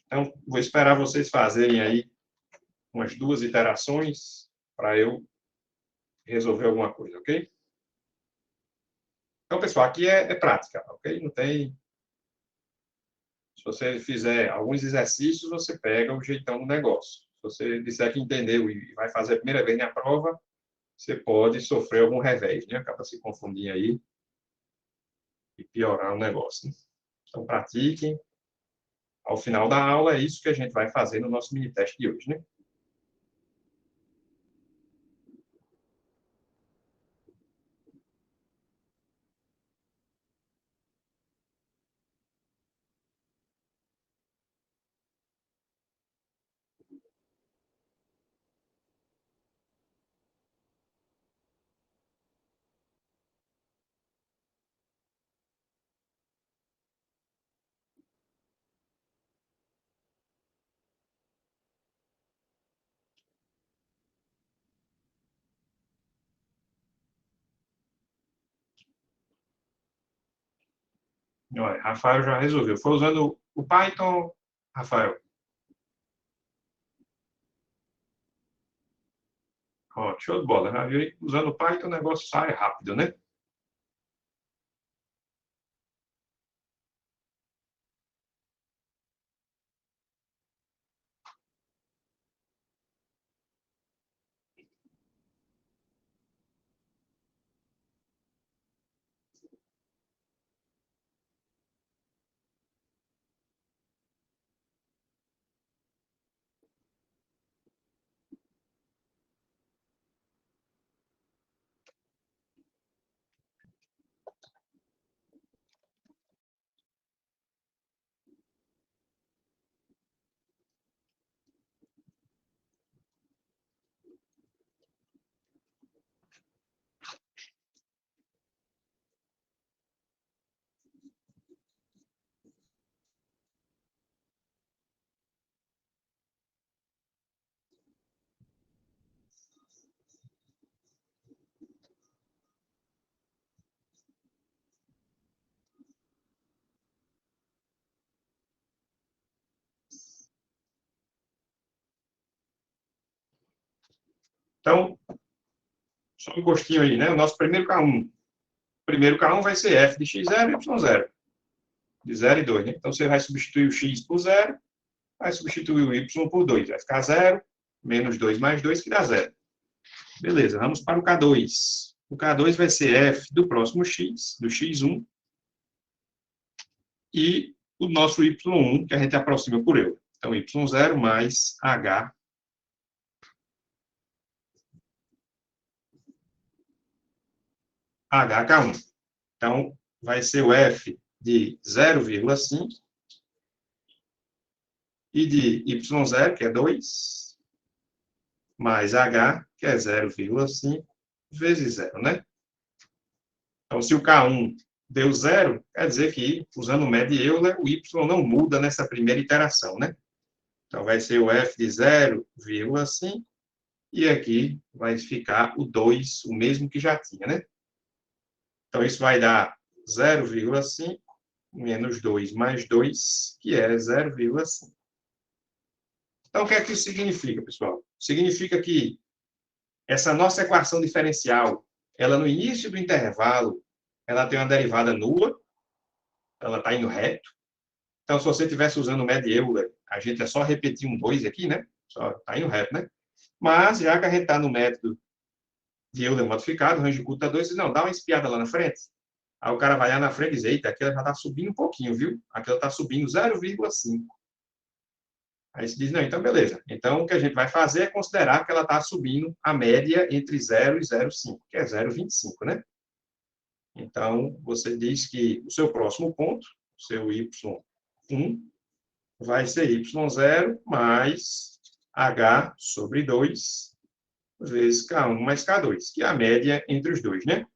Então, vou esperar vocês fazerem aí umas 2 iterações para eu resolver alguma coisa, ok? Então, pessoal, aqui é prática, ok? Não tem... Se você fizer alguns exercícios, você pega o jeitão do negócio. Se você disser que entendeu e vai fazer a primeira vez na prova, você pode sofrer algum revés, né? Acaba se confundindo aí e piorar o negócio, né? Então, pratiquem. Ao final da aula, é isso que a gente vai fazer no nosso mini-teste de hoje, né? Olha, Rafael já resolveu. Foi usando o Python, Rafael? Ó, show de bola. Já viu aí? Usando o Python, o negócio sai rápido, né? Então, só um gostinho aí, né? O nosso primeiro K1. O primeiro K1 vai ser f de x0 e y0. De 0 e 2, né? Então, você vai substituir o x por 0, vai substituir o y por 2. Vai ficar 0, menos 2 mais 2, que dá 0. Beleza, vamos para o K2. O K2 vai ser f do próximo x, do x1, e o nosso y1, que a gente aproxima por eu. Então, y0 mais h HK1. Então, vai ser o f de 0,5 e de y0, que é 2, mais h, que é 0,5, vezes 0, né? Então, se o K1 deu 0, quer dizer que, usando o médio de Euler, o y não muda nessa primeira iteração, né? Então, vai ser o f de 0,5 e aqui vai ficar o 2, o mesmo que já tinha, né? Então, isso vai dar 0,5 menos 2 mais 2, que é 0,5. Então, o que é que isso significa, pessoal? Significa que essa nossa equação diferencial, ela no início do intervalo, ela tem uma derivada nula, ela está indo reto. Então, se você estivesse usando o médio Euler, a gente é só repetir um 2 aqui, né? Só está indo reto, né? Mas, já que a gente está no método de Euler modificado, range curto está 2, não, dá uma espiada lá na frente. Aí o cara vai lá na frente e diz, eita, aquela já está subindo um pouquinho, viu? Aquela está subindo 0,5. Aí você diz, não, então beleza. Então o que a gente vai fazer é considerar que ela está subindo a média entre 0 e 0,5, que é 0,25, né? Então você diz que o seu próximo ponto, o seu y1, vai ser y0 mais h sobre 2 vezes k1 mais k2, que é a média entre os dois, né?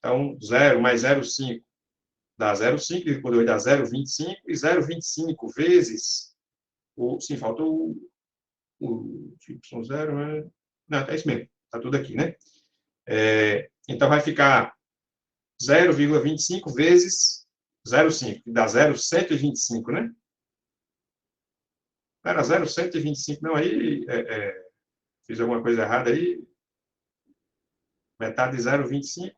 Então, 0 mais 0,5 dá 0,5, dividido por 2 dá 0,25, e 0,25 vezes sim, faltou o y0, né? Não, é isso mesmo, está tudo aqui, né? Então, vai ficar 0,25 vezes 0,5, que dá 0,125, né? Era 0,125, não, aí fiz alguma coisa errada aí. Metade de 0,25.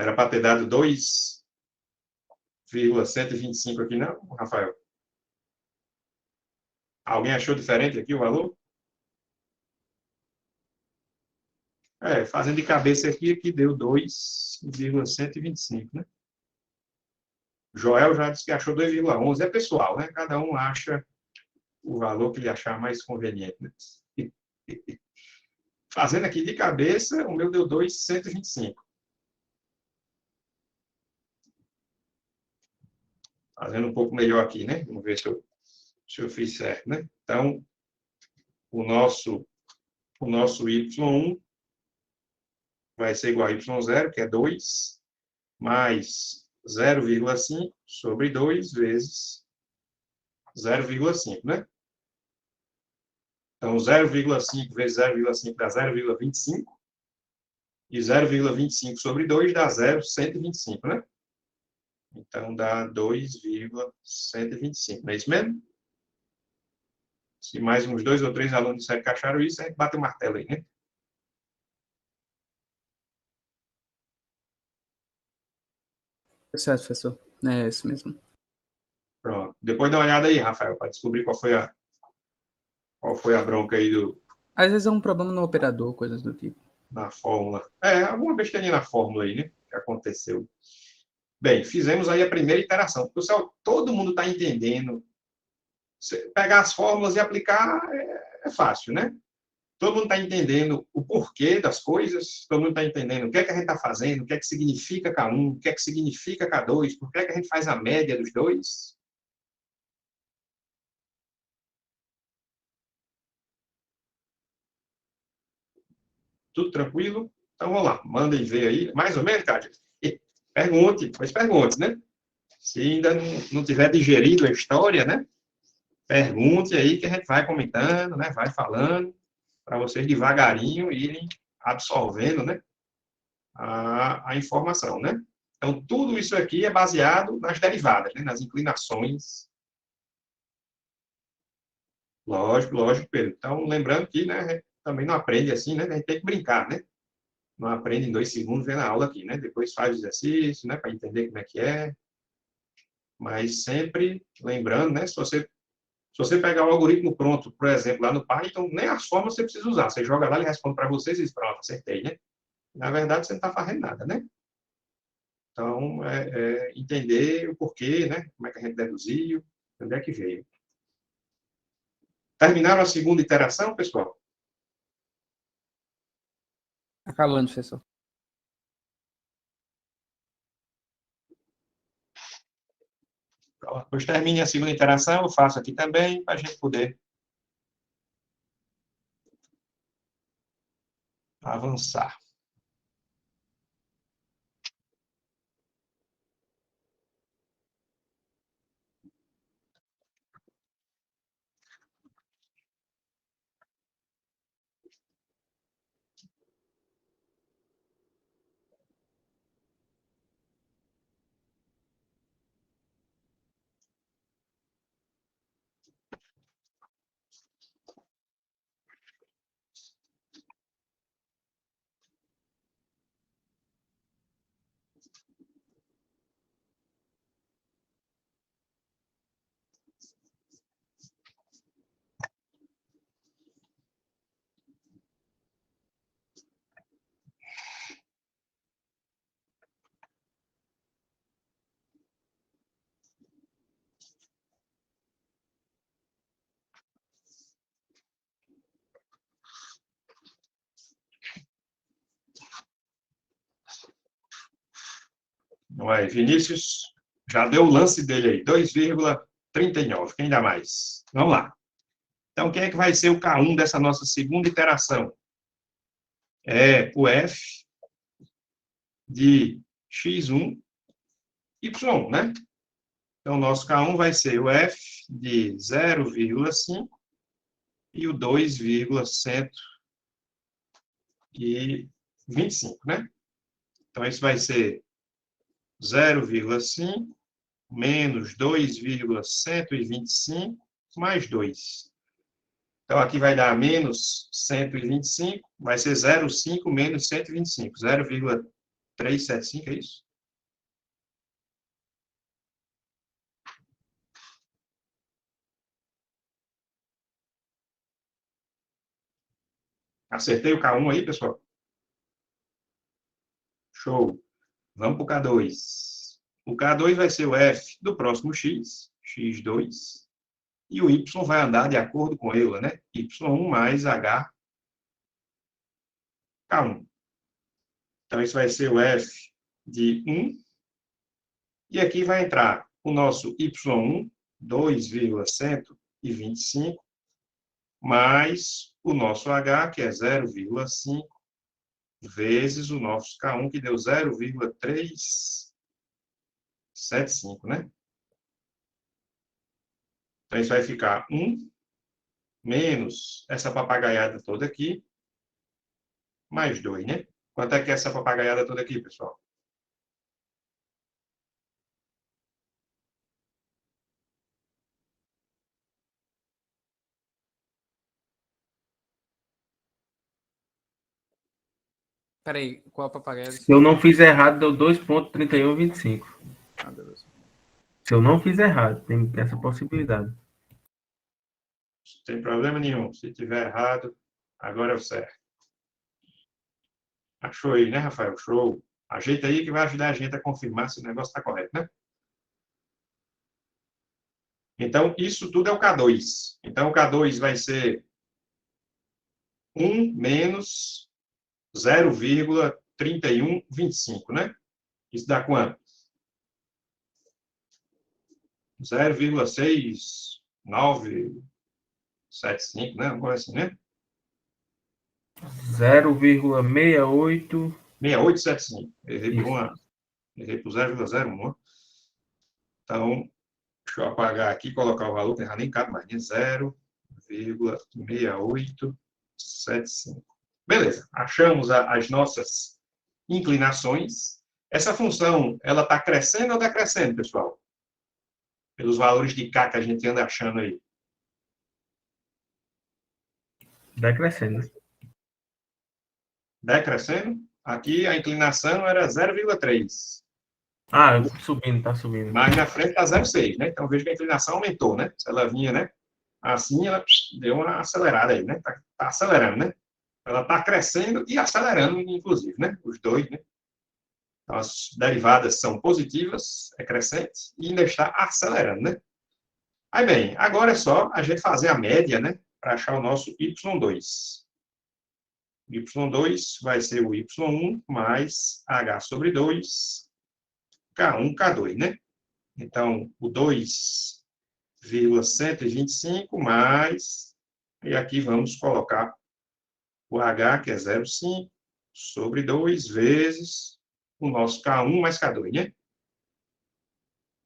Era para ter dado 2,125 aqui, não, Rafael? Alguém achou diferente aqui o valor? Fazendo de cabeça aqui deu 2,125, né? Joel já disse que achou 2,11. É pessoal, né? Cada um acha o valor que ele achar mais conveniente, né? Fazendo aqui de cabeça, o meu deu 2,125. Fazendo um pouco melhor aqui, né? Vamos ver se eu fiz certo, né? Então, o nosso y1 vai ser igual a y0, que é 2, mais 0,5 sobre 2 vezes 0,5, né? Então, 0,5 vezes 0,5 dá 0,25, e 0,25 sobre 2 dá 0,125, né? Então, dá 2,125, não é isso mesmo? Se mais uns 2 ou 3 alunos disserem que acharam isso, a gente bate o martelo aí, né? Certo, professor. É isso mesmo. Pronto. Depois dá uma olhada aí, Rafael, para descobrir qual foi a bronca aí Às vezes é um problema no operador, coisas do tipo. na fórmula. Alguma besteirinha na fórmula aí, né? Que aconteceu. Bem, fizemos aí a primeira iteração. Pessoal, todo mundo está entendendo. Pegar as fórmulas e aplicar é fácil, né? Todo mundo está entendendo o porquê das coisas, todo mundo está entendendo o que é que a gente está fazendo, o que é que significa K1, o que é que significa K2, por que é que a gente faz a média dos dois. Tudo tranquilo? Então vamos lá, mandem ver aí, mais ou menos, Cátia. Pergunte, pois pergunte, né? Se ainda não tiver digerido a história, né? Pergunte aí que a gente vai comentando, né? Vai falando, para vocês devagarinho irem absorvendo, né? A informação, né? Então, tudo isso aqui é baseado nas derivadas, né? Nas inclinações. Lógico, Pedro. Então, lembrando que, né, a gente também não aprende assim, né? A gente tem que brincar, né? Não aprende em 2 segundos vendo a aula aqui, né? Depois faz o exercício, né? Para entender como é que é. Mas sempre lembrando, né? Se você pegar o algoritmo pronto, por exemplo, lá no Python, nem as formas você precisa usar. Você joga lá, ele responde para vocês e diz, pronto, acertei, né? Na verdade, você não está fazendo nada, né? Então, entender o porquê, né? Como é que a gente deduziu, de onde é que veio. Terminaram a segunda iteração, pessoal? Acabando, professor. Depois termine a segunda interação, eu faço aqui também, para a gente poder avançar. Não é? Vinícius já deu o lance dele aí, 2,39. Quem dá mais? Vamos lá. Então, quem é que vai ser o K1 dessa nossa segunda iteração? É o F de x1, y1, né? Então, o nosso K1 vai ser o F de 0,5 e o 2,125, né? Então, isso vai ser 0,5 menos 2,125 mais 2. Então, aqui vai dar menos 125, vai ser 0,5 menos 125, 0,375, é isso? Acertei o K1 aí, pessoal? Show. Vamos para o K2. O K2 vai ser o F do próximo X, X2, e o Y vai andar de acordo com ele, né? Y1 mais H, K1. Então, isso vai ser o F de 1. E aqui vai entrar o nosso Y1, 2,125, mais o nosso H, que é 0,5, vezes o nosso K1, que deu 0,375, né? Então, isso vai ficar 1 menos essa papagaiada toda aqui, mais 2, né? Quanto é que é essa papagaiada toda aqui, pessoal? Peraí, qual a papagaia? Se eu não fiz errado, deu 2,3125. Ah, beleza. Se eu não fiz errado, tem essa possibilidade. Não tem problema nenhum. Se tiver errado, agora é o certo. Achou aí, né, Rafael? Show. Ajeita aí que vai ajudar a gente a confirmar se o negócio está correto, né? Então, isso tudo é o K2. Então, o K2 vai ser 1 menos 0,3125, né? Isso dá quanto? 0,6975, né? Agora assim, né? 0,68. 6875. Errei por Isso. errei por 0,01. Então, deixa eu apagar aqui, colocar o valor, que nem cabe mais, né? 0,6875. Beleza, achamos as nossas inclinações. Essa função, ela está crescendo ou decrescendo, pessoal? Pelos valores de K que a gente anda achando aí. Decrescendo. Decrescendo. Aqui a inclinação era 0,3. Ah, subindo, tá subindo. Mas na frente está 0,6, né? Então veja que a inclinação aumentou, né? Se ela vinha, né? Assim, ela deu uma acelerada aí, né? Tá acelerando, né? Ela está crescendo e acelerando, inclusive, né? Os dois, né? Então, as derivadas são positivas, é crescente, e ainda está acelerando, né? Aí, bem, agora é só a gente fazer a média, né? Para achar o nosso Y2. Y2 vai ser o Y1 mais H sobre 2, K1, K2, né? Então, o 2,125 mais, e aqui vamos colocar o H, que é 0,5, sobre 2 vezes o nosso K1 mais K2, né?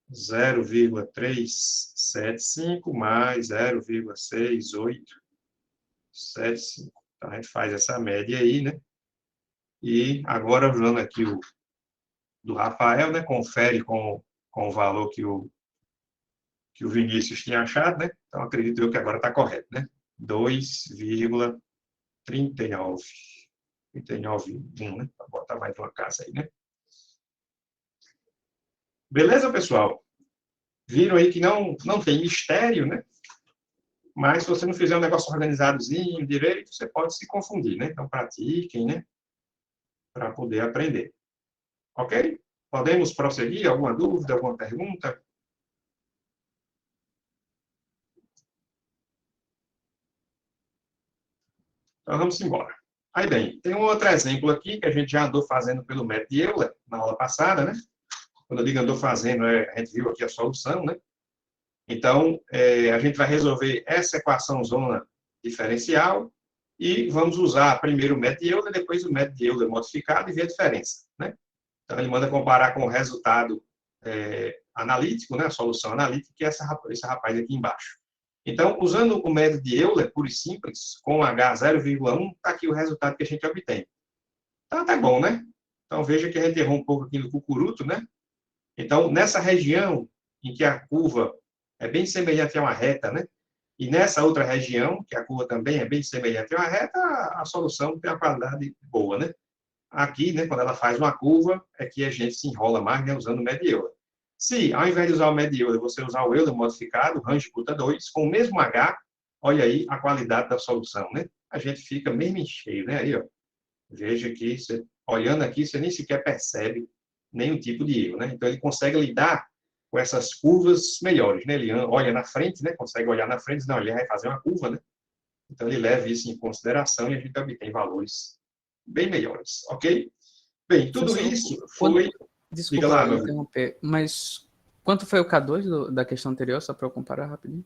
0,375 mais 0,6875. Então, a gente faz essa média aí, né? E agora, usando aqui o do Rafael, né? Confere com o valor que o Vinícius tinha achado, né? Então, acredito eu que agora está correto, né? 2,39. 39,1, né? Vou botar mais uma casa aí, né? Beleza, pessoal? Viram aí que não tem mistério, né? Mas se você não fizer um negócio organizadozinho, direito, você pode se confundir, né? Então, pratiquem, né? Para poder aprender. Ok? Podemos prosseguir? Alguma dúvida, alguma pergunta? Então, vamos embora. Aí, bem, tem um outro exemplo aqui que a gente já andou fazendo pelo método de Euler, na aula passada, né? Quando eu digo andou fazendo, a gente viu aqui a solução, né? Então, a gente vai resolver essa equação zona diferencial e vamos usar primeiro o método de Euler, depois o método de Euler modificado e ver a diferença, né? Então, ele manda comparar com o resultado analítico, né? A solução analítica, que é esse rapaz aqui embaixo. Então, usando o método de Euler, puro e simples, com H 0,1, está aqui o resultado que a gente obtém. Então, tá bom, né? Então, veja que a gente errou um pouco aqui no cucuruto, né? Então, nessa região em que a curva é bem semelhante a uma reta, né? E nessa outra região, que a curva também é bem semelhante a uma reta, a solução tem uma qualidade boa, né? Aqui, né, quando ela faz uma curva, é que a gente se enrola mais, né, usando o método de Euler. Se, ao invés de usar o método de Euler, você usar o Euler modificado, o Range-Kutta 2, com o mesmo H, olha aí a qualidade da solução, né? A gente fica mesmo em cheio, né? Aí, ó. Veja aqui, olhando aqui, você nem sequer percebe nenhum tipo de erro, né? Então, ele consegue lidar com essas curvas melhores, né? Ele olha na frente, né? Consegue olhar na frente, não, ele vai fazer uma curva, né? Então, ele leva isso em consideração e a gente obtém valores bem melhores, ok? Bem, tudo isso foi... Desculpa lá, interromper, mas quanto foi o K2 da questão anterior, só para eu comparar rapidinho?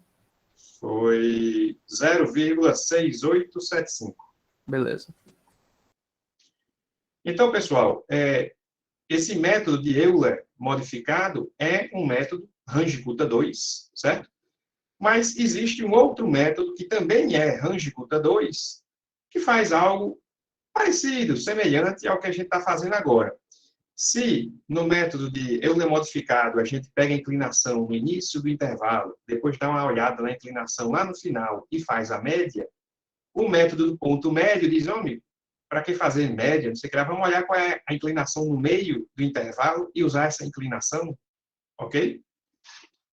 Foi 0,6875. Beleza. Então, pessoal, esse método de Euler modificado é um método Range-Kutta 2, certo? Mas existe um outro método que também é Range-Kutta 2, que faz algo parecido, semelhante ao que a gente está fazendo agora. Se no método de Euler modificado a gente pega a inclinação no início do intervalo, depois dá uma olhada na inclinação lá no final e faz a média, o método do ponto médio diz, homem, para que fazer média? Não sei o que lá, vamos olhar qual é a inclinação no meio do intervalo e usar essa inclinação, ok?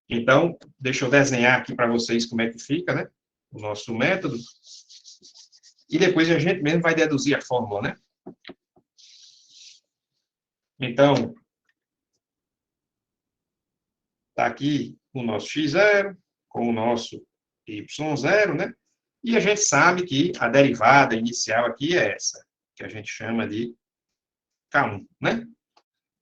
Então, deixa eu desenhar aqui para vocês como é que fica, né? O nosso método. E depois a gente mesmo vai deduzir a fórmula, né? Então, está aqui o nosso x0 com o nosso y0, né? E a gente sabe que a derivada inicial aqui é essa, que a gente chama de K1, né?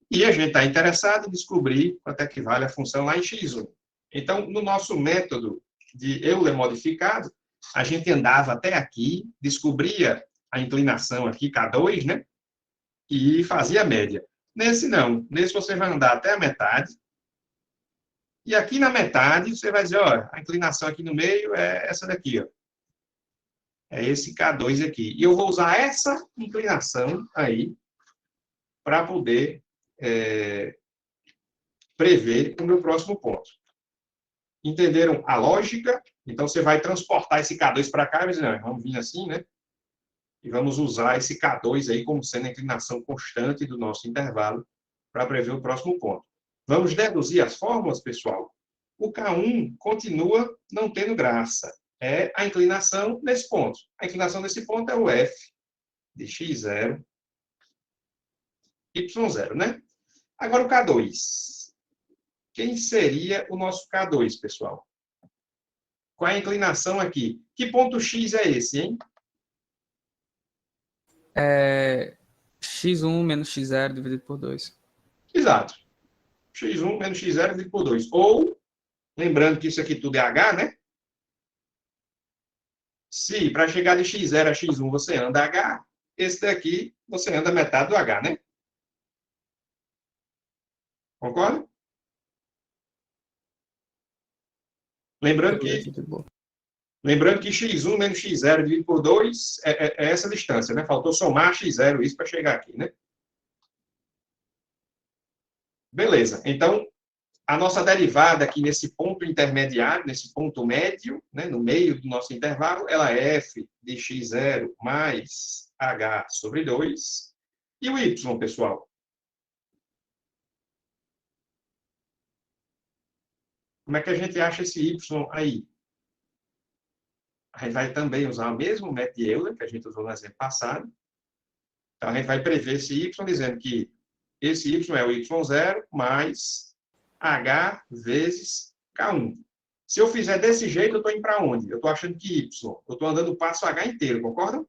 E a gente está interessado em descobrir quanto é que vale a função lá em x1. Então, no nosso método de Euler modificado, a gente andava até aqui, descobria a inclinação aqui, K2, né? E fazia a média. Nesse não. Nesse você vai andar até a metade. E aqui na metade, você vai dizer, ó, a inclinação aqui no meio é essa daqui, ó. É esse K2 aqui. E eu vou usar essa inclinação aí para poder prever o meu próximo ponto. Entenderam a lógica? Então, você vai transportar esse K2 para cá e vai dizer, não, vamos vir assim, né? E vamos usar esse K2 aí como sendo a inclinação constante do nosso intervalo para prever o próximo ponto. Vamos deduzir as fórmulas, pessoal? O K1 continua não tendo graça. É a inclinação nesse ponto. A inclinação nesse ponto é o F de x0, y0, né? Agora o K2. Quem seria o nosso K2, pessoal? Qual é a inclinação aqui? Que ponto X é esse, hein? X1 menos x0 dividido por 2. Exato. X1 menos x0 dividido por 2. Ou, lembrando que isso aqui tudo é H, né? Se para chegar de x0 a x1 você anda H, esse daqui você anda metade do H, né? Concorda? Lembrando que x1 menos x0 dividido por 2 é essa distância, né? Faltou somar x0 isso para chegar aqui, né? Beleza. Então, a nossa derivada aqui nesse ponto intermediário, nesse ponto médio, né, no meio do nosso intervalo, ela é f de x0 mais h sobre 2. E o y, pessoal? Como é que a gente acha esse y aí? A gente vai também usar o mesmo método de Euler que a gente usou no exemplo passado. Então, a gente vai prever esse y dizendo que esse y é o y0 mais h vezes k1. Se eu fizer desse jeito, eu estou indo para onde? Eu estou achando que y. Eu estou andando o passo h inteiro, concordam?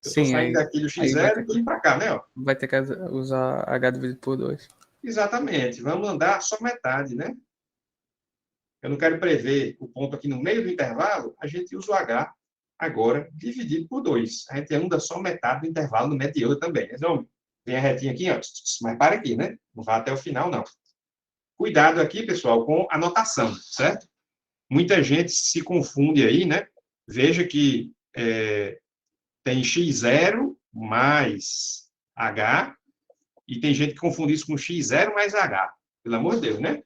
Eu estou saindo daqui do x0 e indo para cá, né? Ó. Vai ter que usar h dividido por 2. Exatamente. Vamos andar só metade, né? Eu não quero prever o ponto aqui no meio do intervalo, a gente usa o H agora dividido por 2. A gente anda só metade do intervalo no médio de Euler também. Então, vem a retinha aqui, ó, mas para aqui, né? Não vá até o final, não. Cuidado aqui, pessoal, com a notação, certo? Muita gente se confunde aí, né? Veja que tem x0 mais h, e tem gente que confunde isso com x0 mais h. Pelo amor de Deus, né?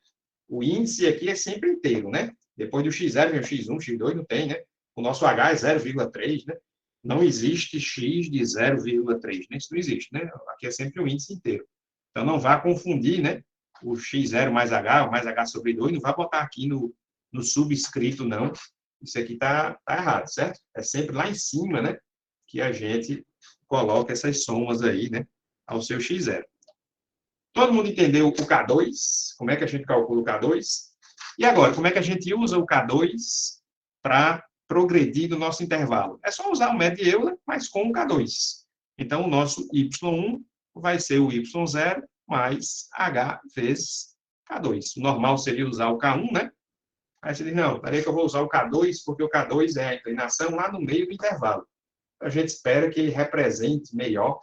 O índice aqui é sempre inteiro, né? Depois do x0 vem o x1, x2, não tem, né? O nosso h é 0,3, né? Não existe x de 0,3, né? Isso não existe, né? Aqui é sempre o índice inteiro. Então, não vá confundir, né? O x0 mais h, ou mais h sobre 2, não vá botar aqui no subscrito, não. Isso aqui tá errado, certo? É sempre lá em cima, né? Que a gente coloca essas somas aí, né? Ao seu x0. Todo mundo entendeu o K2? Como é que a gente calcula o K2? E agora, como é que a gente usa o K2 para progredir no nosso intervalo? É só usar o método de Euler, mas com o K2. Então, o nosso Y1 vai ser o Y0 mais H vezes K2. O normal seria usar o K1, né? Aí você diz, não, peraí que eu vou usar o K2, porque o K2 é a inclinação lá no meio do intervalo. A gente espera que ele represente melhor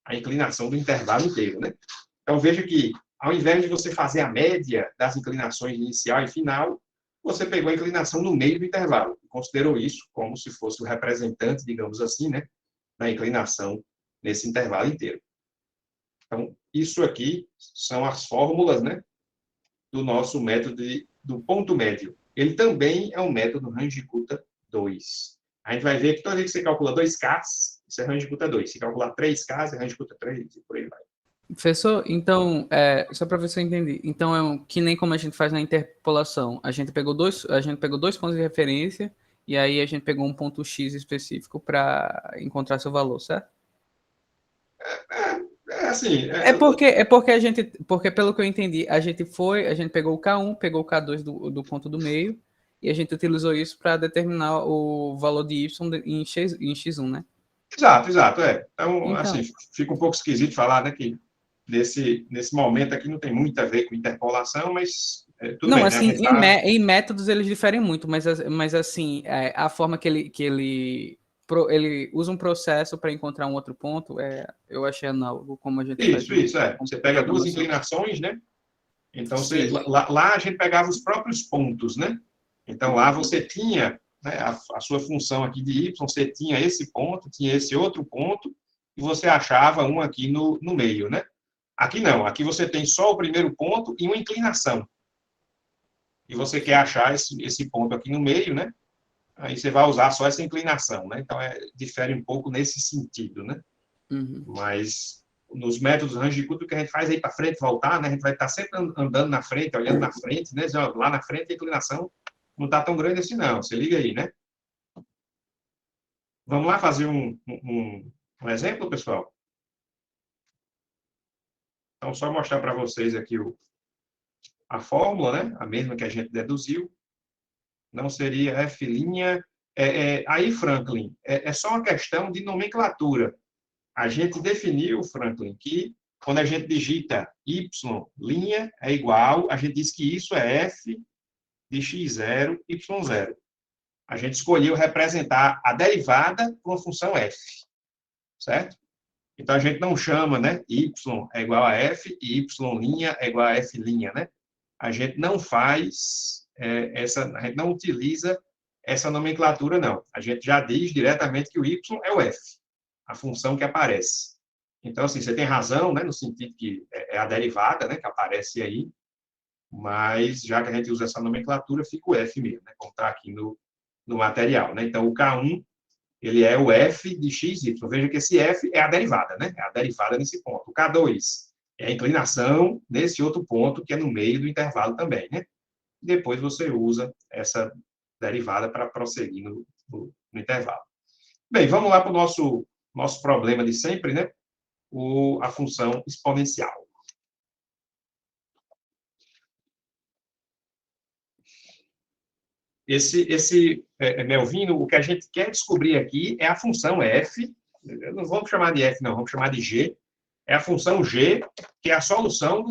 a inclinação do intervalo inteiro, né? Então, veja que, ao invés de você fazer a média das inclinações inicial e final, você pegou a inclinação no meio do intervalo e considerou isso como se fosse o representante, digamos assim, né, da inclinação nesse intervalo inteiro. Então, isso aqui são as fórmulas, né, do nosso método do ponto médio. Ele também é um método Runge-Kutta 2. A gente vai ver que toda vez que você calcula 2Ks, isso é Runge-Kutta 2. Se calcular 3Ks, é Runge-Kutta 3 e por aí vai. Professor, então, só para ver se eu entendi. Então, que nem como a gente faz na interpolação. A gente pegou dois pontos de referência e aí a gente pegou um ponto X específico para encontrar seu valor, certo? Assim... Porque pelo que eu entendi, a gente pegou o K1, pegou o K2 do ponto do meio e a gente utilizou isso para determinar o valor de Y em X1, né? Exato. Então, assim, fica um pouco esquisito falar, né, que nesse momento aqui não tem muito a ver com interpolação, mas tudo não, bem, assim, né? em métodos eles diferem muito, mas assim, a forma que ele usa um processo para encontrar um outro ponto, eu achei análogo como a gente faz. Isso. Você pega duas inclinações, né? Então, lá a gente pegava os próprios pontos, né? Então, lá você tinha, né, a sua função aqui de y, você tinha esse ponto, tinha esse outro ponto, e você achava um aqui no meio, né? Aqui não, aqui você tem só o primeiro ponto e uma inclinação. E você quer achar esse ponto aqui no meio, né? Aí você vai usar só essa inclinação, né? Então, difere um pouco nesse sentido, né? Uhum. Mas nos métodos Runge-Kutta, o que a gente faz aí para frente, voltar, né? A gente vai estar sempre andando na frente, olhando na frente, né? Lá na frente a inclinação não está tão grande assim, não. Você liga aí, né? Vamos lá fazer um exemplo, pessoal? Então, só mostrar para vocês aqui a fórmula, né? A mesma que a gente deduziu. Não seria F'. Aí, Franklin, é só uma questão de nomenclatura. A gente definiu, Franklin, que quando a gente digita y' é igual, a gente diz que isso é f de x0, y0. A gente escolheu representar a derivada por uma função f, certo? Então, a gente não chama, né, y é igual a f e y' é igual a f', né? A gente não faz a gente não utiliza essa nomenclatura, não. A gente já diz diretamente que o y é o f, a função que aparece. Então, assim, você tem razão, né, no sentido que é a derivada, né, que aparece aí, mas já que a gente usa essa nomenclatura, fica o f mesmo, né, como está aqui no material, né? Então, o K1, ele é o f de x, y. Veja que esse f é a derivada, né? É a derivada nesse ponto. O K2 é a inclinação nesse outro ponto, que é no meio do intervalo também, né? Depois você usa essa derivada para prosseguir no intervalo. Bem, vamos lá para o nosso problema de sempre, né? A função exponencial. Melvino, o que a gente quer descobrir aqui é a função f, não vamos chamar de f, não, vamos chamar de g, é a função g, que é a solução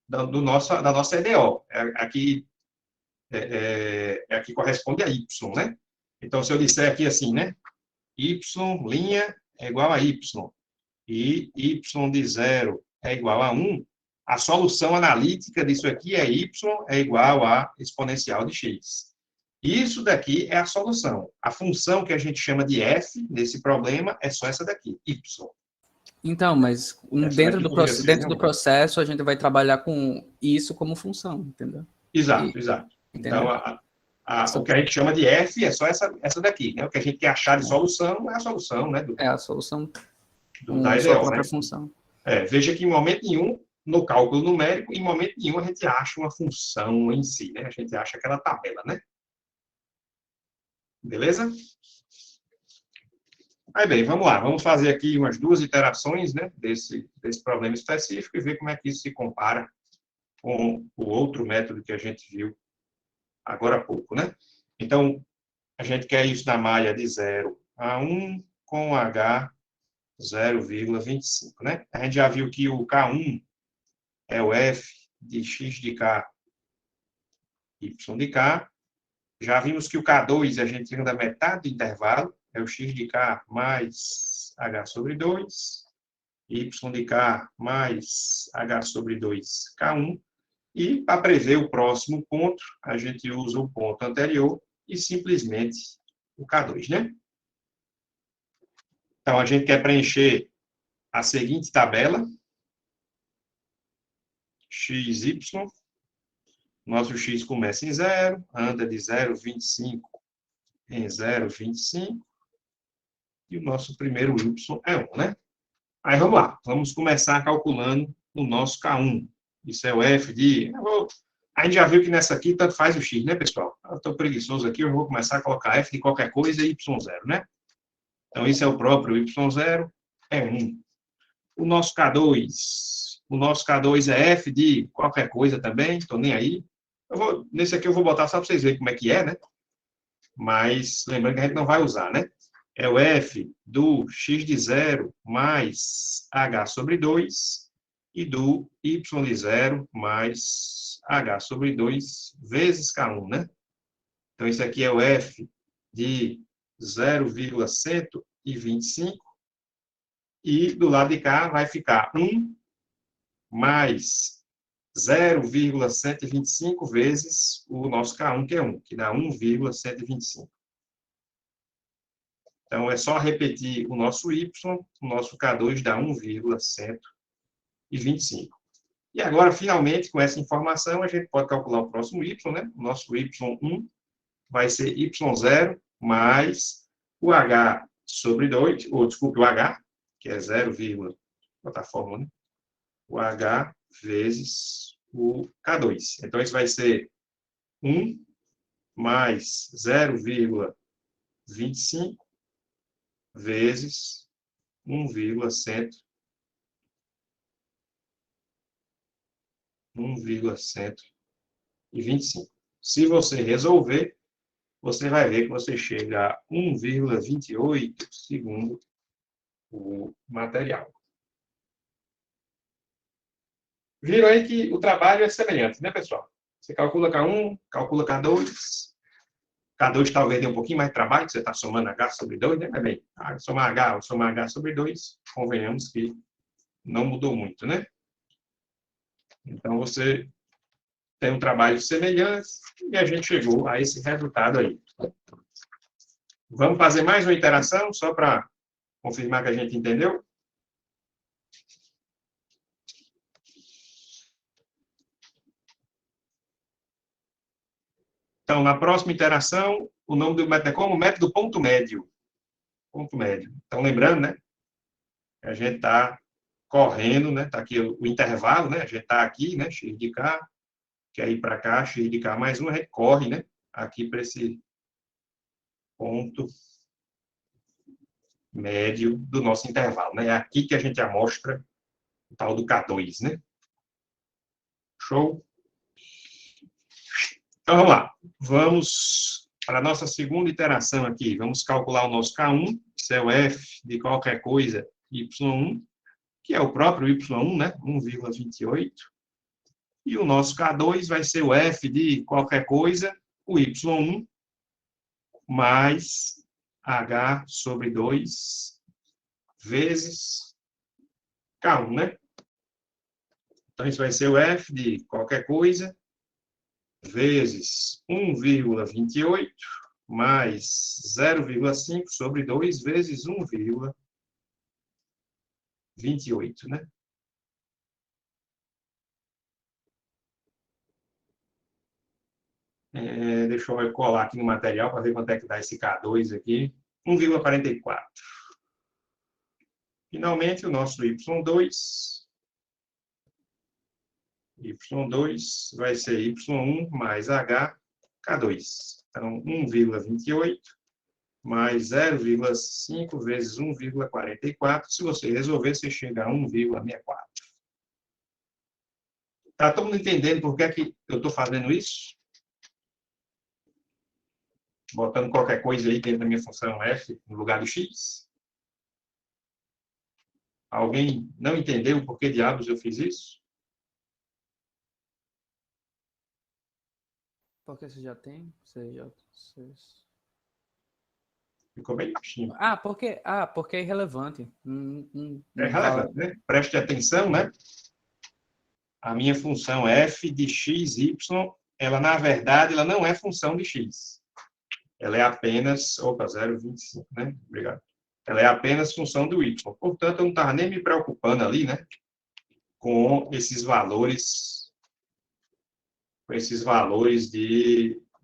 da nossa EDO. É a que corresponde a y, né? Então, se eu disser aqui assim, né? Y' é igual a y, e y de 0 é igual a 1, a solução analítica disso aqui é y é igual a exponencial de x. Isso daqui é a solução. A função que a gente chama de f nesse problema é só essa daqui, y. Então, mas dentro do processo, a gente vai trabalhar com isso como função, entendeu? Exato, exato. Então, o que a gente chama de f é só essa daqui, né? O que a gente quer achar de solução é a solução, né? É a solução da sua EDO, própria né? função. Veja que em momento nenhum, no cálculo numérico, em momento nenhum a gente acha uma função em si, né? A gente acha aquela tabela, né? Beleza? Aí bem, vamos lá. Vamos fazer aqui umas 2 iterações, né, desse problema específico e ver como é que isso se compara com o outro método que a gente viu agora há pouco, né? Então, a gente quer isso na malha de 0 a 1 com H 0,25, né? A gente já viu que o K1 é o F de x de K, y de K. Já vimos que o K2 a gente tira da metade do intervalo, é o x de K mais H sobre 2, y de K mais H sobre 2, K1. E, para prever o próximo ponto, a gente usa o ponto anterior e simplesmente o K2, né? Então, a gente quer preencher a seguinte tabela. X, Y. Nosso x começa em 0, anda de 0,25 em 0,25. E o nosso primeiro y é 1, né? Aí, vamos lá. Vamos começar calculando o nosso K1. Isso é o f de... A gente já viu que nessa aqui tanto faz o x, né, pessoal? Eu estou preguiçoso aqui, eu vou começar a colocar f de qualquer coisa e y0, né? Então, isso é o próprio y0, é 1. O nosso K2 é f de qualquer coisa também, estou nem aí. Nesse aqui eu vou botar só para vocês verem como é que é, né? Mas, lembrando que a gente não vai usar, né? É o f do x de 0 mais h sobre 2 e do y de 0 mais h sobre 2 vezes K1, né? Então, isso aqui é o f de 0,125. E do lado de cá vai ficar 1 mais 0,125 vezes o nosso K1, que é 1, que dá 1,125. Então, é só repetir o nosso y, o nosso K2 dá 1,125. E agora, finalmente, com essa informação, a gente pode calcular o próximo y, né? O nosso y1 vai ser y0 mais o h sobre 2, ou desculpe, o h, que é 0, botar a fórmula, né? O h vezes o K2. Então, isso vai ser 1 mais 0,25 vezes 1,125. Se você resolver, você vai ver que você chega a 1,28 segundo o material. Viram aí que o trabalho é semelhante, né, pessoal? Você calcula K1, calcula K2. K2 talvez dê um pouquinho mais de trabalho, que você está somando H sobre 2, né? Mas bem, somar H sobre 2, convenhamos que não mudou muito, né? Então, você tem um trabalho semelhante e a gente chegou a esse resultado aí. Vamos fazer mais uma iteração, só para confirmar que a gente entendeu? Então, na próxima iteração, o nome do método é como? Método ponto médio. Ponto médio. Então, lembrando, né? A gente está correndo, né? Está aqui o intervalo, né? A gente está aqui, né? X de K, quer ir para cá, X de K mais 1, a gente corre, né? Aqui para esse ponto médio do nosso intervalo, né? É aqui que a gente amostra o tal do K2, né? Show? Então, vamos lá. Vamos para a nossa segunda iteração aqui. Vamos calcular o nosso K1, isso é o f de qualquer coisa, y1. que é o próprio Y1, né? 1,28. E o nosso K2 vai ser o F de qualquer coisa, o Y1, mais H sobre 2 vezes K1, né? Então, isso vai ser o F de qualquer coisa, vezes 1,28, mais 0,5 sobre 2 vezes 1,28, né? Deixa eu colar aqui no material para ver quanto é que dá esse K2 aqui. 1,44. Finalmente, o nosso Y2 vai ser Y1 mais H, K2. Então, 1,28 mais 0,5 vezes 1,44. Se você resolver, você chega a 1,64. Está todo mundo entendendo por que é que eu estou fazendo isso? Botando qualquer coisa aí dentro da minha função f no lugar do x? Alguém não entendeu por que diabos eu fiz isso? Porque você já tem? Ficou bem baixinho. Porque é irrelevante. É relevante, né? Preste atenção, né? A minha função f de x, y, ela, na verdade, ela não é função de x. Ela é apenas... Opa, 0,25, né? Obrigado. Ela é apenas função do y. Portanto, eu não estava nem me preocupando ali, né? Com esses valores...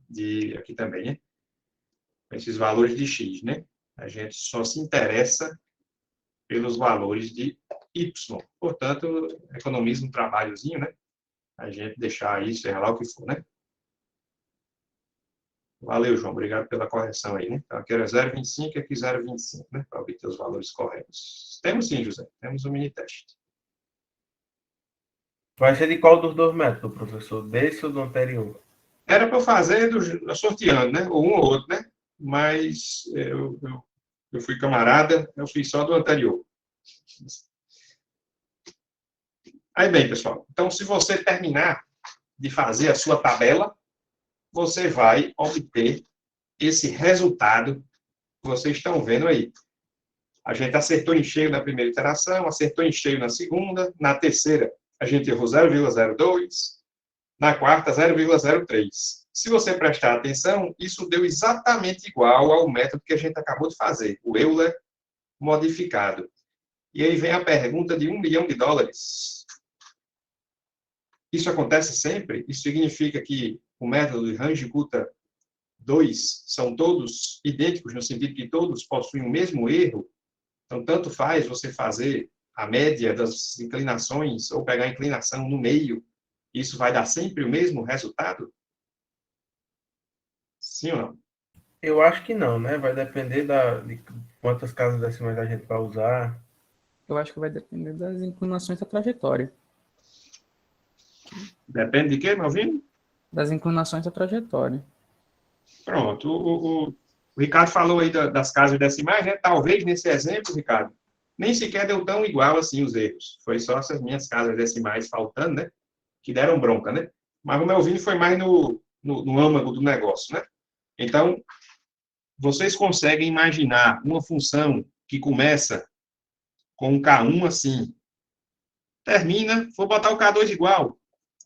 de aqui também, né? Com esses valores de x, né? A gente só se interessa pelos valores de y. Portanto, economiza um trabalhozinho, né? A gente deixar isso, seja lá o que for, né? Valeu, João. Obrigado pela correção aí, né? Então, aqui era 0,25 e aqui 0,25, né? Para obter os valores corretos. Temos sim, José. Temos um mini-teste. Vai ser de qual dos dois métodos, professor? Desse ou do anterior? Era para eu fazer sorteando, né? Ou um ou outro, né? Mas eu fui camarada, eu fiz só do anterior. Aí bem, pessoal. Então, se você terminar de fazer a sua tabela, você vai obter esse resultado que vocês estão vendo aí. A gente acertou em cheio na primeira iteração, acertou em cheio na segunda, na terceira a gente errou 0,02, na quarta 0,03. Se você prestar atenção, isso deu exatamente igual ao método que a gente acabou de fazer, o Euler modificado. E aí vem a pergunta de $1 milhão. Isso acontece sempre? Isso significa que o método de Runge-Kutta 2 são todos idênticos, no sentido que todos possuem o mesmo erro? Então, tanto faz você fazer a média das inclinações ou pegar a inclinação no meio, isso vai dar sempre o mesmo resultado? Sim ou não? Eu acho que não, né? Vai depender de quantas casas decimais a gente vai usar. Eu acho que vai depender das inclinações da trajetória. Depende de quê, Malvino? Das inclinações da trajetória. Pronto. O Ricardo falou aí das casas decimais, né? Talvez nesse exemplo, Ricardo, nem sequer deu tão igual assim os erros. Foi só essas minhas casas decimais faltando, né? Que deram bronca, né? Mas o Melvino foi mais no âmago do negócio, né? Então, vocês conseguem imaginar uma função que começa com um K1 assim, termina, vou botar o K2 igual,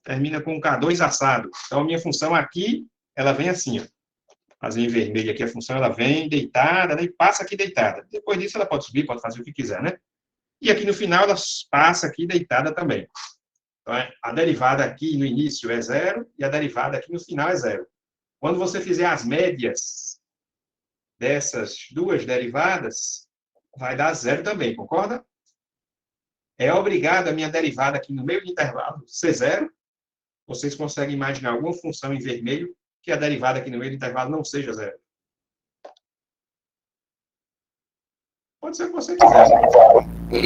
termina com um K2 assado. Então, a minha função aqui, ela vem assim, ó. Fazer em vermelho aqui a função, ela vem deitada, e passa aqui deitada. Depois disso, ela pode subir, pode fazer o que quiser, né? E aqui no final, ela passa aqui deitada também. Então, a derivada aqui no início é 0 e a derivada aqui no final é 0. Quando você fizer as médias dessas duas derivadas, vai dar 0 também, concorda? É obrigado a minha derivada aqui no meio do intervalo ser 0. Vocês conseguem imaginar alguma função em vermelho que a derivada aqui no meio do intervalo não seja 0? Pode ser o que você quiser.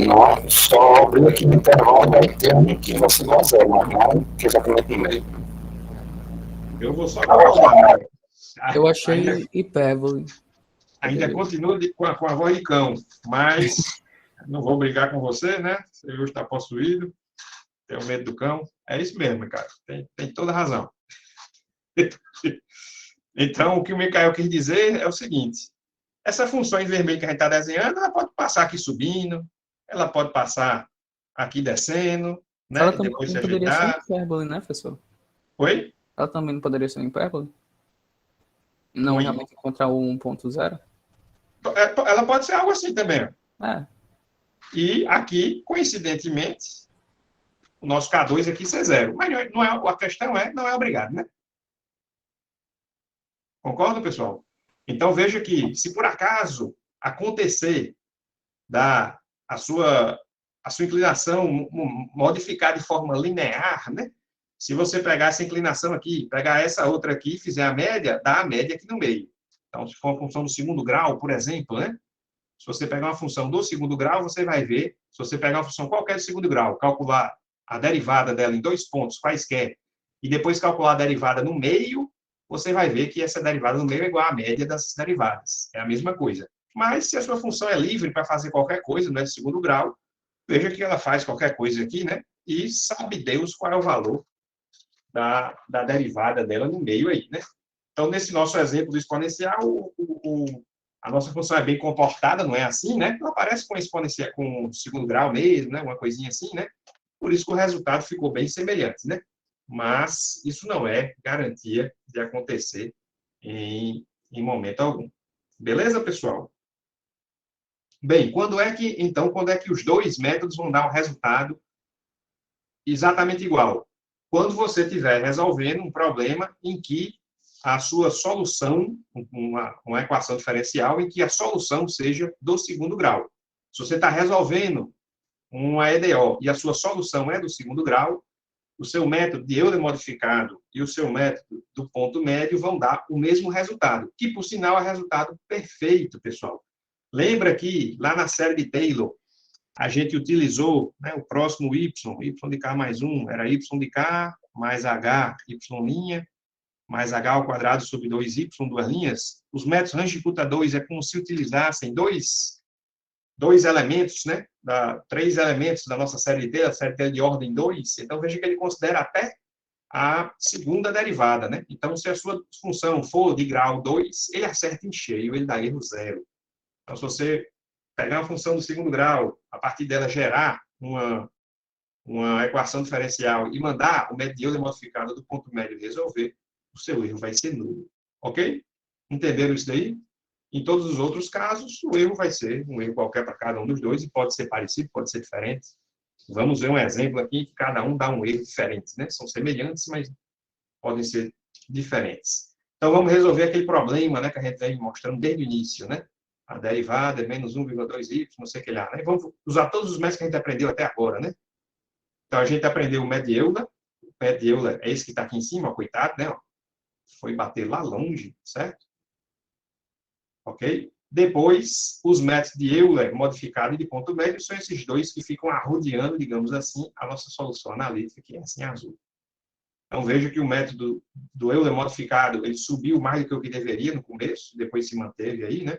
Não, só abrir aqui no intervalo vai ter um que você não zero, mas não que exatamente no meio. Eu vou só colocar. Eu achei hipérbole. Ainda continua com a voz de cão, mas Não vou brigar com você, né? Você hoje está possuído, tem medo do cão. É isso mesmo, cara. Tem toda razão. Então, o que o Micael quis dizer é o seguinte: essa função em vermelho que a gente está desenhando, ela pode passar aqui subindo, ela pode passar aqui descendo, né? Ela E também depois se poderia ser uma ajeitar. hipérbole, né, professor? Oi? Ela também não poderia ser uma hipérbole? Não Oi? realmente encontrar o 1.0? Ela pode ser algo assim também. Ó. É. E aqui, coincidentemente, o nosso K2 aqui ser zero. Mas não é, a questão não é obrigado, né? Concorda, pessoal? Então, veja que, se por acaso acontecer a sua inclinação modificar de forma linear, né? Se você pegar essa inclinação aqui, pegar essa outra aqui e fizer a média, dá a média aqui no meio. Então, se for uma função do segundo grau, por exemplo, né? Se você pegar uma função do segundo grau, você vai ver, se você pegar uma função qualquer do segundo grau, calcular a derivada dela em 2 pontos quaisquer, e depois calcular a derivada no meio, você vai ver que essa derivada no meio é igual à média das derivadas. É a mesma coisa. Mas se a sua função é livre para fazer qualquer coisa, não é de segundo grau, veja que ela faz qualquer coisa aqui, né? E sabe Deus qual é o valor da derivada dela no meio aí, né? Então, nesse nosso exemplo do exponencial, a nossa função é bem comportada, não é assim, né? Ela parece com exponencial, com segundo grau mesmo, né? Uma coisinha assim, né? Por isso que o resultado ficou bem semelhante, né? Mas isso não é garantia de acontecer em momento algum. Beleza, pessoal? Bem, quando é que os dois métodos vão dar um resultado exatamente igual? Quando você estiver resolvendo um problema em que a sua solução, uma equação diferencial, em que a solução seja do segundo grau. Se você está resolvendo uma EDO e a sua solução é do segundo grau, o seu método de Euler modificado e o seu método do ponto médio vão dar o mesmo resultado, que, por sinal, é resultado perfeito, pessoal. Lembra que, lá na série de Taylor, a gente utilizou, né, o próximo y de k mais 1, era y de k mais h, y', mais h ao quadrado sobre 2y, duas linhas. Os métodos Range-Kutta 2 é como se utilizassem dois elementos, né, três elementos da nossa série T, a série T de ordem 2. Então, veja que ele considera até a segunda derivada, né? Então, se a sua função for de grau 2, ele acerta em cheio, ele dá erro zero. Então, se você pegar uma função do segundo grau, a partir dela gerar uma equação diferencial e mandar o método de Euler modificado do ponto médio resolver, o seu erro vai ser nulo. Ok? Entenderam isso daí? Em todos os outros casos, o erro vai ser um erro qualquer para cada um dos dois, e pode ser parecido, pode ser diferente. Vamos ver um exemplo aqui que cada um dá um erro diferente, né? São semelhantes, mas podem ser diferentes. Então, vamos resolver aquele problema, né, que a gente vem mostrando desde o início, né? A derivada é menos 1,2y, não sei o que lá, né? Vamos usar todos os métodos que a gente aprendeu até agora, né? Então, a gente aprendeu o método de Euler. O método de Euler é esse que está aqui em cima, ó, coitado, né? Foi bater lá longe, certo? Ok? Depois, os métodos de Euler modificado e de ponto médio são esses dois que ficam arrodeando, digamos assim, a nossa solução analítica, que é assim azul. Então, veja que o método do Euler modificado, ele subiu mais do que o que deveria no começo, depois se manteve aí, né?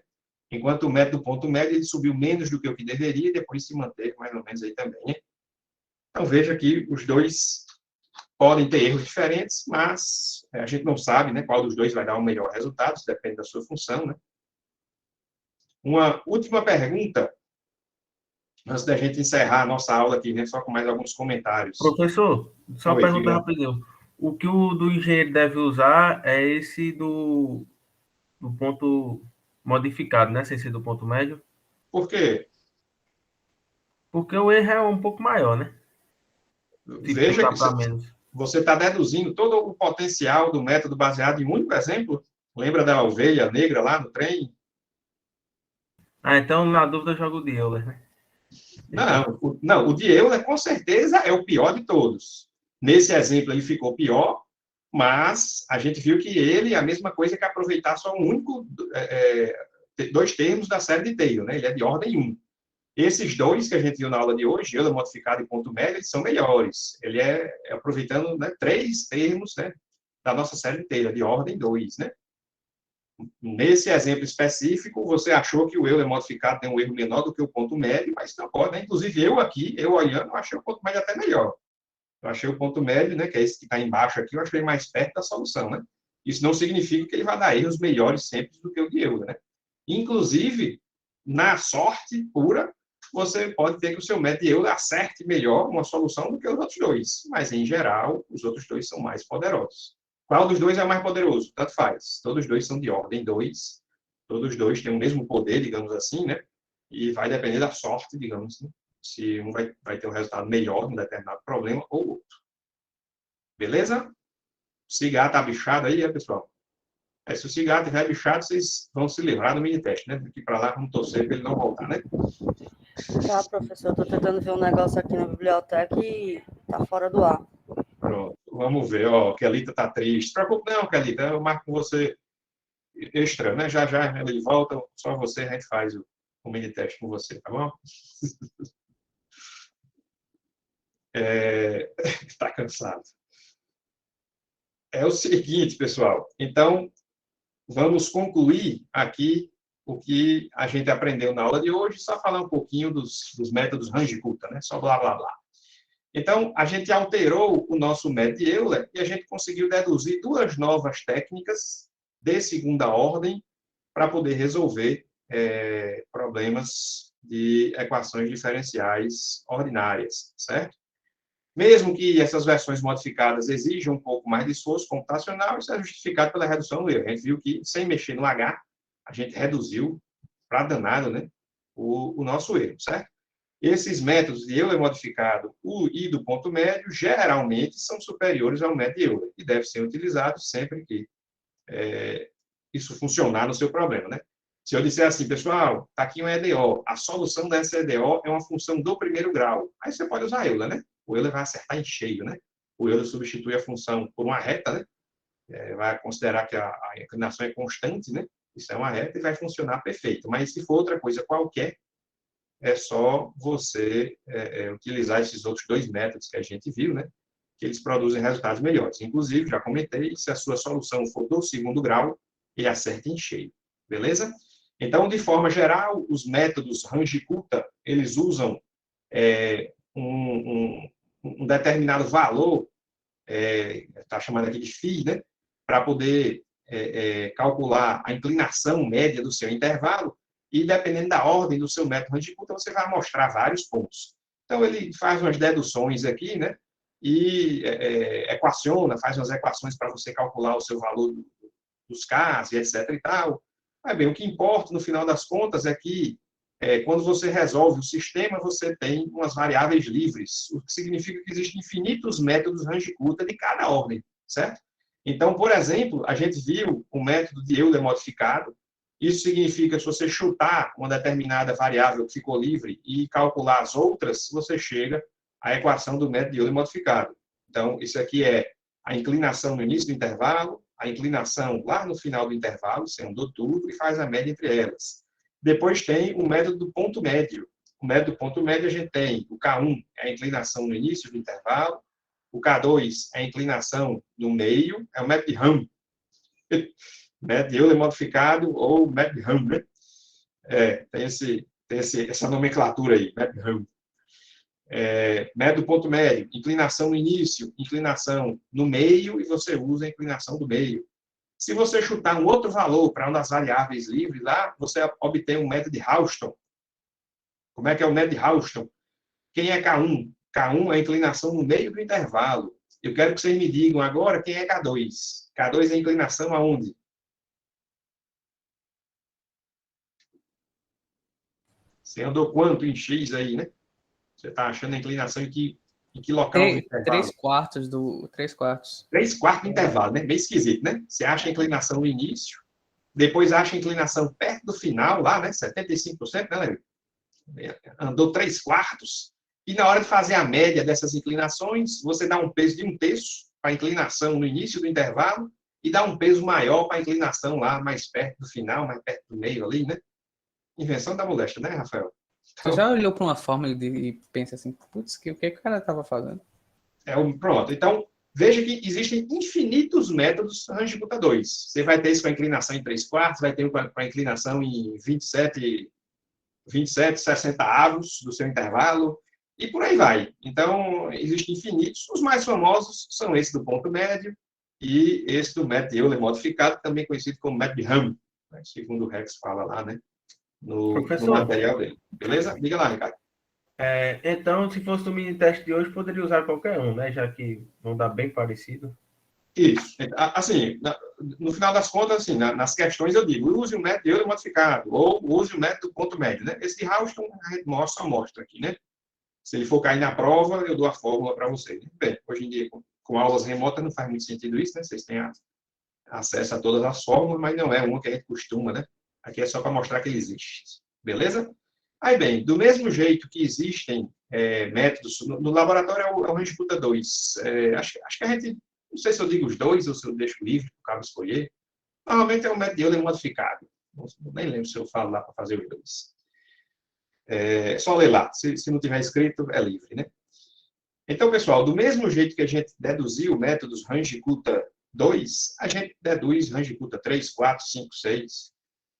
Enquanto o método do ponto médio, ele subiu menos do que o que deveria e depois se manteve mais ou menos aí também, né? Então, veja que os dois podem ter erros diferentes, mas a gente não sabe, né, qual dos dois vai dar o melhor resultado, isso depende da sua função, né? Uma última pergunta, antes da gente encerrar a nossa aula aqui, né, só com mais alguns comentários. Professor, só uma pergunta rapidinho. O que o do engenheiro deve usar é esse do ponto modificado, né? Sem ser do ponto médio? Por quê? Porque o erro é um pouco maior, né? Veja que você está deduzindo todo o potencial do método baseado em um único exemplo. Lembra da ovelha negra lá no trem? Ah, então, na dúvida, eu jogo o de Euler, né? Não, o de Euler, com certeza, é o pior de todos. Nesse exemplo, ele ficou pior, mas a gente viu que ele é a mesma coisa que aproveitar só um único, dois termos da série de Taylor, né? Ele é de ordem 1. Esses dois que a gente viu na aula de hoje, Euler modificado e ponto médio, eles são melhores. Ele é aproveitando, né, três termos, né, da nossa série inteira, de ordem 2, né? nesse exemplo específico, você achou que o Euler modificado tem um erro menor do que o ponto médio, mas não pode, né? Inclusive, eu olhando, eu achei o ponto médio até melhor. Eu achei o ponto médio, né, que é esse que está embaixo aqui, eu achei mais perto da solução, né? Isso não significa que ele vai dar erros melhores sempre do que o de Euler, né? Inclusive, na sorte pura, você pode ter que o seu método de Euler acerte melhor uma solução do que os outros dois, mas, em geral, os outros dois são mais poderosos. Qual dos dois é o mais poderoso? Tanto faz. Todos os dois são de ordem 2, todos os dois têm o mesmo poder, digamos assim, né? E vai depender da sorte, digamos, né? Se um vai ter um resultado melhor num determinado problema ou outro. Beleza? O cigarro está bichado aí, pessoal? Se o cigarro estiver bichado, vocês vão se livrar do mini-teste, né? Daqui para lá, vamos torcer para ele não voltar, né? Tá, professor, tô tentando ver um negócio aqui na biblioteca e tá fora do ar. Pronto, vamos ver. Ó, Kelita tá triste. Se preocupe não, Kelita, eu marco com você extra, né? Já já ele volta, só você, a gente faz o mini-teste com você, tá bom? Tá cansado. É o seguinte, pessoal. Então, vamos concluir aqui o que a gente aprendeu na aula de hoje, só falar um pouquinho dos métodos Range-Kutta, né? Só blá, blá, blá. Então, a gente alterou o nosso método de Euler e a gente conseguiu deduzir duas novas técnicas de segunda ordem para poder resolver problemas de equações diferenciais ordinárias, certo? Mesmo que essas versões modificadas exijam um pouco mais de esforço computacional, isso é justificado pela redução do erro. A gente viu que, sem mexer no H, a gente reduziu para danado, né, o nosso erro, certo? Esses métodos de Euler modificado e do ponto médio, geralmente, são superiores ao método de Euler, e deve ser utilizado sempre que isso funcionar no seu problema, né? Se eu disser assim, pessoal, está aqui um EDO, a solução dessa EDO é uma função do primeiro grau, aí você pode usar Euler, né? O Euler vai acertar em cheio, né? O Euler substitui a função por uma reta, né? Vai considerar que a inclinação é constante, né? Isso é uma reta e vai funcionar perfeito. Mas se for outra coisa qualquer, é só você utilizar esses outros dois métodos que a gente viu, né? Que eles produzem resultados melhores. Inclusive, já comentei, se a sua solução for do segundo grau, ele acerta em cheio. Beleza? Então, de forma geral, os métodos Range-Kutta, eles usam um determinado valor, está chamando aqui de φ, né? Para poder calcular a inclinação média do seu intervalo, e dependendo da ordem do seu método Range-Kutta, você vai mostrar vários pontos. Então, ele faz umas deduções aqui, né? E equaciona, faz umas equações para você calcular o seu valor dos casos, etc. e tal. Mas, bem, o que importa, no final das contas, é que quando você resolve o sistema, você tem umas variáveis livres, o que significa que existem infinitos métodos Range-Kutta de cada ordem, certo? Então, por exemplo, a gente viu o método de Euler modificado. Isso significa que se você chutar uma determinada variável que ficou livre e calcular as outras, você chega à equação do método de Euler modificado. Então, isso aqui é a inclinação no início do intervalo, a inclinação lá no final do intervalo, você andou tudo e faz a média entre elas. Depois tem o método do ponto médio. O método do ponto médio a gente tem o K1, é a inclinação no início do intervalo, o K2 é a inclinação no meio, é o método de Ham. Método de Euler modificado ou método de Ham, né? Tem essa nomenclatura aí, método de Ham. Método do ponto médio, inclinação no início, inclinação no meio, e você usa a inclinação do meio. Se você chutar um outro valor para uma das variáveis livres lá, você obtém um método de Houston. Como é que é o método de Houston? Quem é K1? K1 é a inclinação no meio do intervalo. Eu quero que vocês me digam agora quem é K2. K2 é a inclinação aonde? Você andou quanto em X aí, né? Você está achando a inclinação em que local do intervalo? 3/4 do... 3/4. 3/4 do intervalo, né? Bem esquisito, né? Você acha a inclinação no início, depois acha a inclinação perto do final, lá, né? 75%, né, Leandro? Andou 3/4. E na hora de fazer a média dessas inclinações, você dá um peso de 1/3 para a inclinação no início do intervalo e dá um peso maior para a inclinação lá, mais perto do final, mais perto do meio ali, né? Invenção da moléstia, né, Rafael? Você já olhou para uma fórmula e pensa assim, putz, o que o cara estava fazendo? Pronto. Então, veja que existem infinitos métodos range de 2. Você vai ter isso com a inclinação em 3/4, vai ter com a inclinação em 27, 60 avos do seu intervalo, e por aí vai. Então, existem infinitos. Os mais famosos são esse do ponto médio e esse do método de Euler modificado, também conhecido como método de Ham, né, segundo o Rex fala lá, né, no material dele. Beleza? Diga lá, Ricardo. Então, se fosse o mini teste de hoje, poderia usar qualquer um, né? Já que vão dar bem parecido. Isso. Assim, no final das contas, assim, nas questões eu digo, use o método de Euler modificado, ou use o método ponto médio, né? Esse de Houston, a gente só mostra aqui, né? Se ele for cair na prova, eu dou a fórmula para vocês. Bem, hoje em dia, com aulas remotas, não faz muito sentido isso, né? Vocês têm acesso a todas as fórmulas, mas não é uma que a gente costuma, né? Aqui é só para mostrar que ele existe. Beleza? Aí, bem, do mesmo jeito que existem métodos, no laboratório é o range de 2. Acho que a gente, não sei se eu digo os dois ou se eu deixo livre para o cabo escolher. Normalmente é o método de Euler modificado. Nem lembro se eu falo lá para fazer os dois. É só ler lá. Se não tiver escrito, é livre, né? Então, pessoal, do mesmo jeito que a gente deduziu métodos range-cuta 2, a gente deduz range-cuta 3, 4, 5, 6.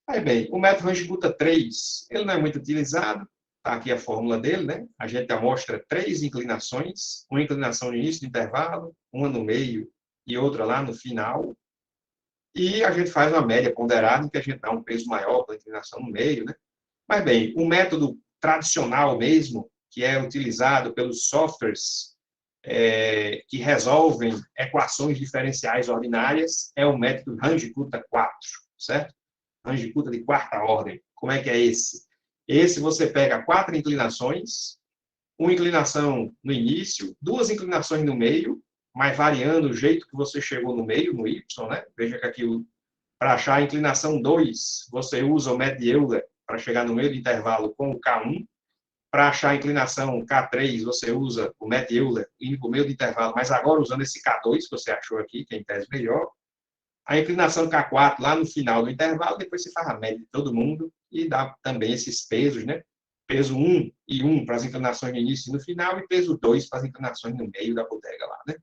Aí, bem, o método range-cuta 3, ele não é muito utilizado. Está aqui a fórmula dele, né? A gente mostra 3 inclinações, uma inclinação no início do intervalo, uma no meio e outra lá no final. E a gente faz uma média ponderada, em que a gente dá um peso maior para a inclinação no meio, né? Mas, bem, o método tradicional mesmo, que é utilizado pelos softwares que resolvem equações diferenciais ordinárias, é o método range-cuta 4, certo? Range-cuta de quarta ordem. Como é que é esse? Esse você pega 4 inclinações, uma inclinação no início, 2 inclinações no meio, mas variando o jeito que você chegou no meio, no Y, né? Veja que aqui, para achar a inclinação 2, você usa o método de Euler para chegar no meio do intervalo com o K1. Para achar a inclinação K3, você usa o método Euler indo para o meio do intervalo, mas agora usando esse K2 que você achou aqui, que é em tese melhor. A inclinação K4 lá no final do intervalo, depois você faz a média de todo mundo e dá também esses pesos, né? Peso 1 e 1 para as inclinações no início e no final, e peso 2 para as inclinações no meio da bodega lá, né?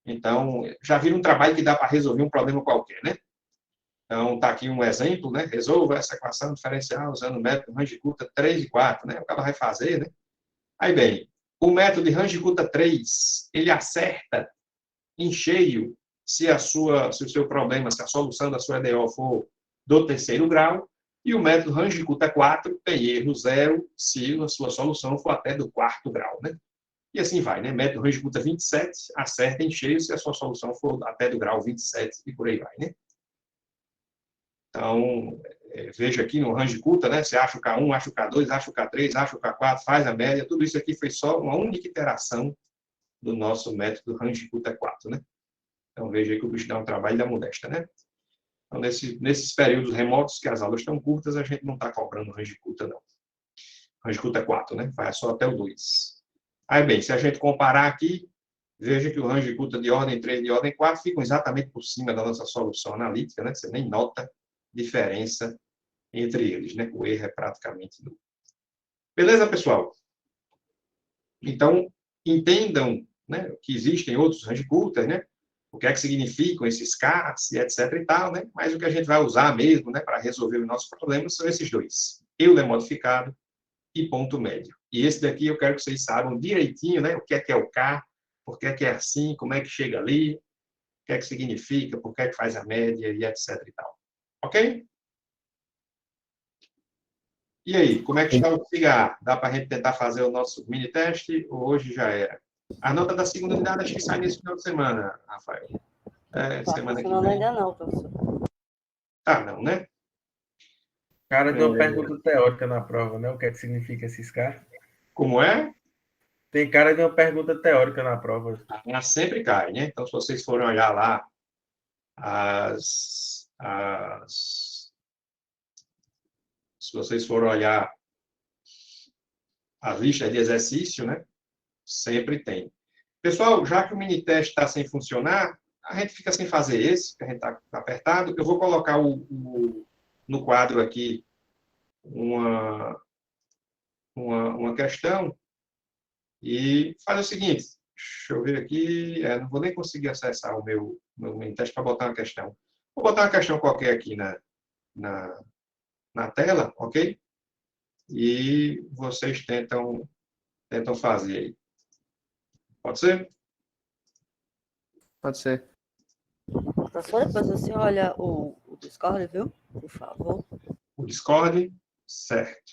Então, já viram um trabalho que dá para resolver um problema qualquer, né? Então, está aqui um exemplo, né? Resolva essa equação diferencial usando o método range-cuta 3 e 4, né? O cara vai fazer, né? Aí, bem, o método de range-cuta 3, ele acerta em cheio se o seu problema, se a solução da sua EDO for do terceiro grau, e o método range-cuta 4 tem erro zero se a sua solução for até do quarto grau, né? E assim vai, né? Método range-cuta 27 acerta em cheio se a sua solução for até do grau 27 e por aí vai, né? Então, veja aqui no range-cuta, né? Você acha o K1, acha o K2, acha o K3, acha o K4, faz a média. Tudo isso aqui foi só uma única iteração do nosso método range-cuta 4, né? Então, veja aí que o bicho dá um trabalho da modesta, né? Então, nesses períodos remotos, que as aulas estão curtas, a gente não está cobrando range-cuta, não. Range-cuta 4, né? Vai só até o 2. Aí, bem, se a gente comparar aqui, veja que o range-cuta de ordem 3 e de ordem 4 ficam exatamente por cima da nossa solução analítica, né? Você nem nota diferença entre eles, né? O erro é praticamente nulo. Beleza, pessoal? Então, entendam, né, que existem outros range-cutas, né? O que é que significam esses Ks e etc e tal, né? Mas o que a gente vai usar mesmo, né, para resolver os nossos problemas são esses dois: Euler modificado e ponto médio. E esse daqui eu quero que vocês saibam direitinho, né? O que é o K, por que é assim, como é que chega ali, o que é que significa, por que é que faz a média e etc e tal. Ok? E aí, como é que está o cigarro? Dá para a gente tentar fazer o nosso mini teste ou hoje já era? A nota da segunda unidade acho que sai nesse final de semana, Rafael. Semana que vem. Ainda não, professor. Tá, não, né? Cara, deu uma pergunta teórica na prova, né? O que é que significa esses caras? Como é? Tem cara de uma pergunta teórica na prova. Sempre cai, né? Então, se vocês forem olhar lá se vocês forem olhar a lista de exercício, né? Sempre tem. Pessoal, já que o mini teste está sem funcionar, a gente fica sem fazer esse, que a gente está apertado. Eu vou colocar no quadro aqui uma questão e faz o seguinte: Deixa eu ver aqui. Não vou nem conseguir acessar o meu main teste para botar uma questão. Vou botar uma questão qualquer aqui na, na tela, ok? E vocês tentam fazer aí. Pode ser? Pode ser. Professor, depois você olha o Discord, viu? Por favor. O Discord, certo.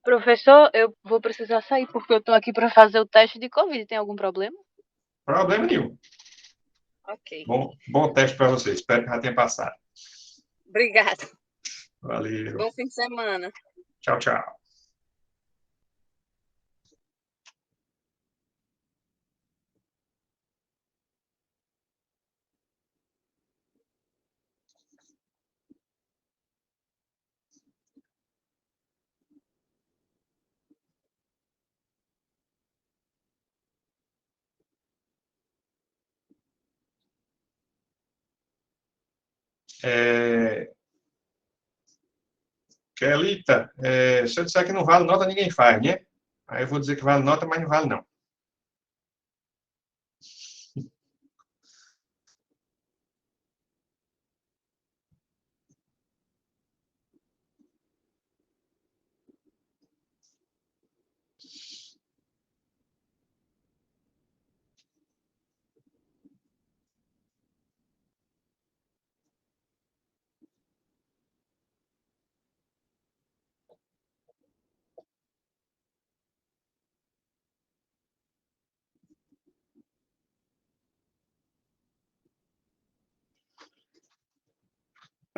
Professor, eu vou precisar sair porque eu tô aqui para fazer o teste de Covid. Tem algum problema? Problema nenhum. Ok. Bom teste para vocês. Espero que já tenha passado. Obrigada. Valeu. Bom fim de semana. Tchau, tchau. Kelita, se eu disser que não vale nota, ninguém faz, né? Aí eu vou dizer que vale nota, mas não vale não.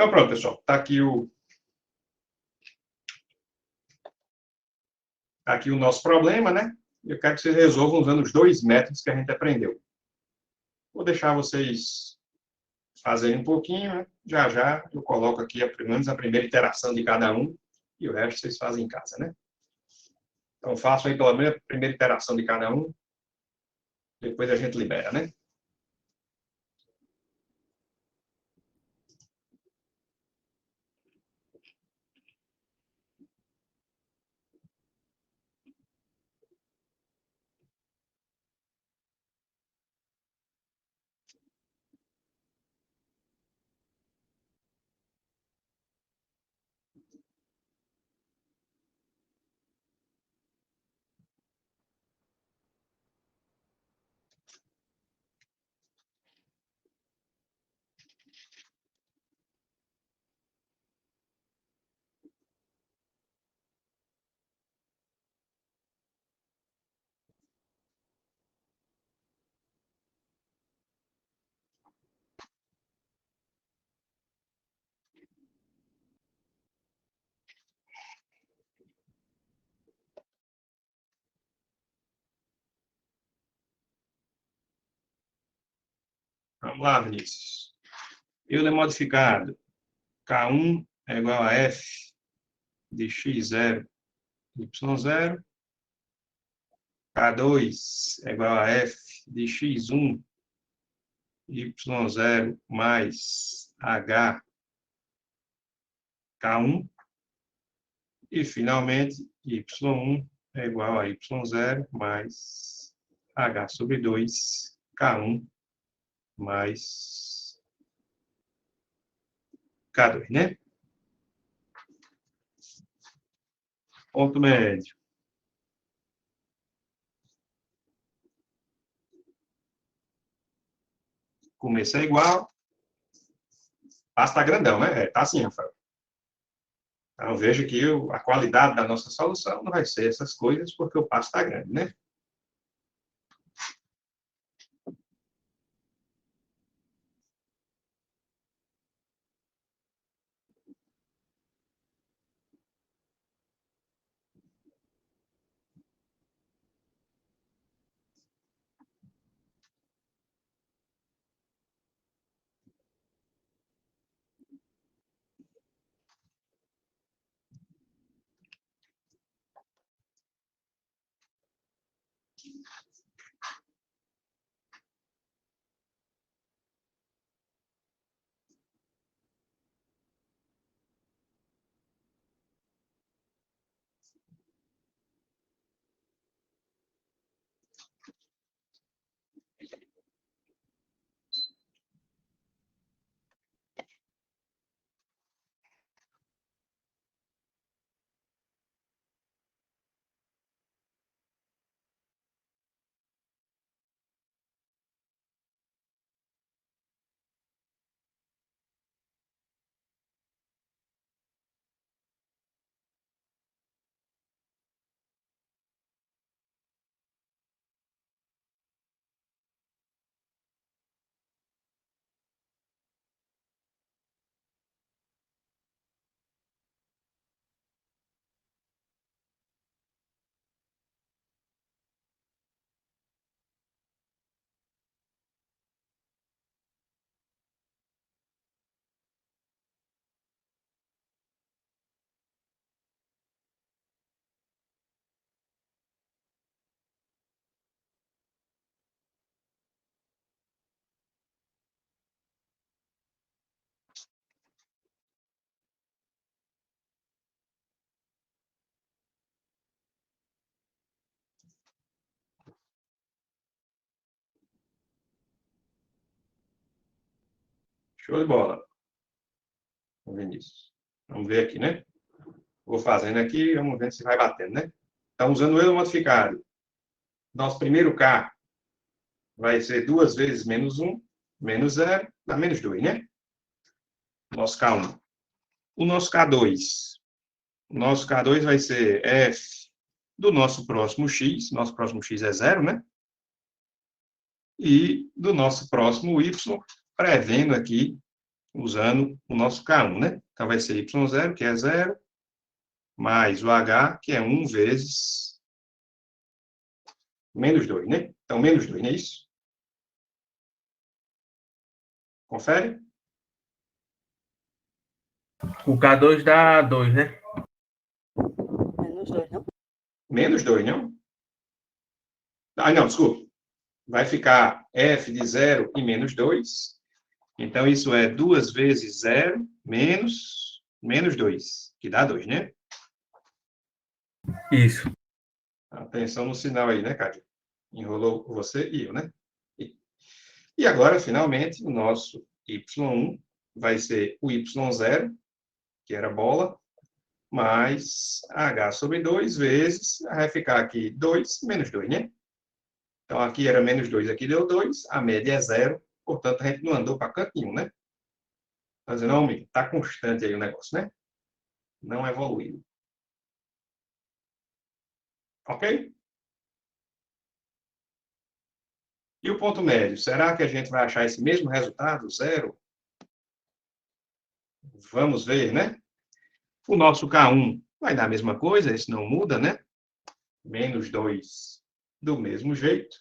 Então, pronto, pessoal. Tá aqui o nosso problema, né? Eu quero que vocês resolvam usando os dois métodos que a gente aprendeu. Vou deixar vocês fazerem um pouquinho, né? Já já eu coloco aqui, pelo menos, a primeira interação de cada um e o resto vocês fazem em casa, né? Então, façam aí pelo menos a primeira interação de cada um, depois a gente libera, né? Vamos lá, Vinícius. Euler modificado. K1 é igual a F de x0, y0. K2 é igual a F de x1, y0 mais h K1. E, finalmente, y1 é igual a y0 mais h sobre 2, K1 mais K2, né? Ponto médio. Começo é igual. Passo está grandão, né? Tá assim, Rafael. Então, veja que a qualidade da nossa solução não vai ser essas coisas, porque o passo está grande, né? Show de bola. Vinícius. Vamos ver aqui, né? Vou fazendo aqui, vamos ver se vai batendo, né? Então, usando o Euler modificado. Nosso primeiro K vai ser 2 vezes menos 1, menos 0, dá menos 2, né? Nosso K1. O nosso K2. O nosso K2 vai ser F do nosso próximo X. Nosso próximo X é 0, né? E do nosso próximo Y, prevendo aqui, usando o nosso K1, né? Então, vai ser Y0, que é 0, mais o H, que é 1 vezes menos 2, né? Então, menos 2, não é isso? Confere? O K2 dá 2, né? Menos 2, não? Menos 2, não? Ah, não, desculpa. Vai ficar F de 0 e menos 2. Então, isso é 2 vezes 0 menos 2, que dá 2, né? Isso. Atenção no sinal aí, né, Cádio? Enrolou você e eu, né? E agora, finalmente, o nosso Y1 vai ser o Y0, que era bola, mais H sobre 2 vezes, vai ficar aqui 2 menos 2, né? Então, aqui era menos 2, aqui deu 2, a média é 0, portanto, a gente não andou para canto nenhum, né? Tá dizendo, não, amigo, está constante aí o negócio, né? Não evoluiu. Ok? E o ponto médio? Será que a gente vai achar esse mesmo resultado, 0? Vamos ver, né? O nosso K1 vai dar a mesma coisa, esse não muda, né? Menos 2 do mesmo jeito.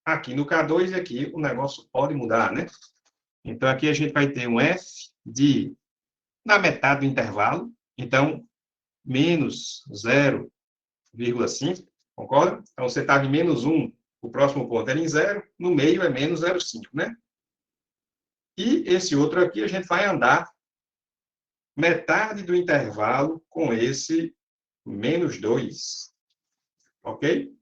Aqui no K2, aqui o negócio pode mudar, né? Então, aqui a gente vai ter um F de, na metade do intervalo, então, menos 0,5, concorda? Então, você estava em menos 1, o próximo ponto era em 0, no meio é menos 0,5, né? E esse outro aqui a gente vai andar metade do intervalo com esse menos 2, ok?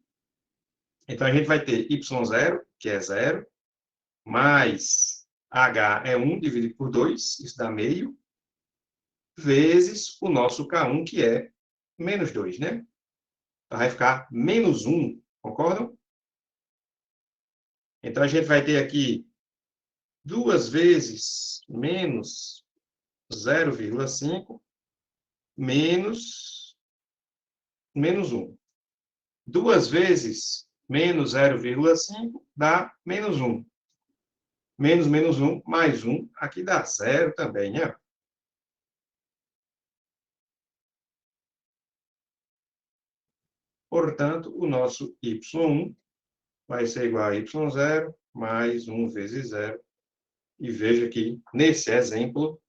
Então, a gente vai ter y0, que é 0, mais h é 1 dividido por 2, isso dá meio, vezes o nosso K1, que é menos 2, né? Então, vai ficar menos 1, concordam? Então, a gente vai ter aqui 2 vezes menos 0,5 menos 1. 2 vezes menos 0,5 dá menos 1. Menos 1 mais 1, aqui dá 0 também, né? Portanto, o nosso y1 vai ser igual a y0 mais 1 vezes 0. E veja que, nesse exemplo,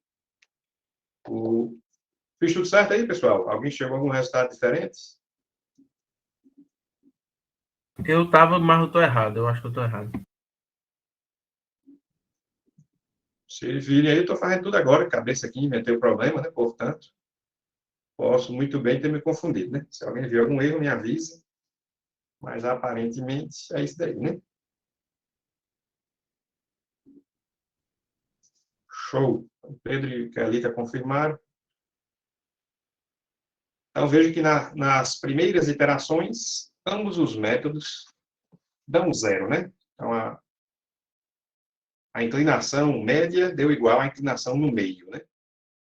fiz tudo certo aí, pessoal? Alguém chegou a algum resultado diferente? Eu tava, mas eu tô errado. Eu acho que eu tô errado. Se virem aí, eu estou fazendo tudo agora, cabeça aqui, inventei o problema, né? Portanto, posso muito bem ter me confundido, né? Se alguém viu algum erro, me avise. Mas, aparentemente, é isso daí, né? Show. O Pedro e a Calita confirmaram. Então, vejo que nas primeiras iterações, ambos os métodos dão 0, né? Então, a inclinação média deu igual à inclinação no meio, né?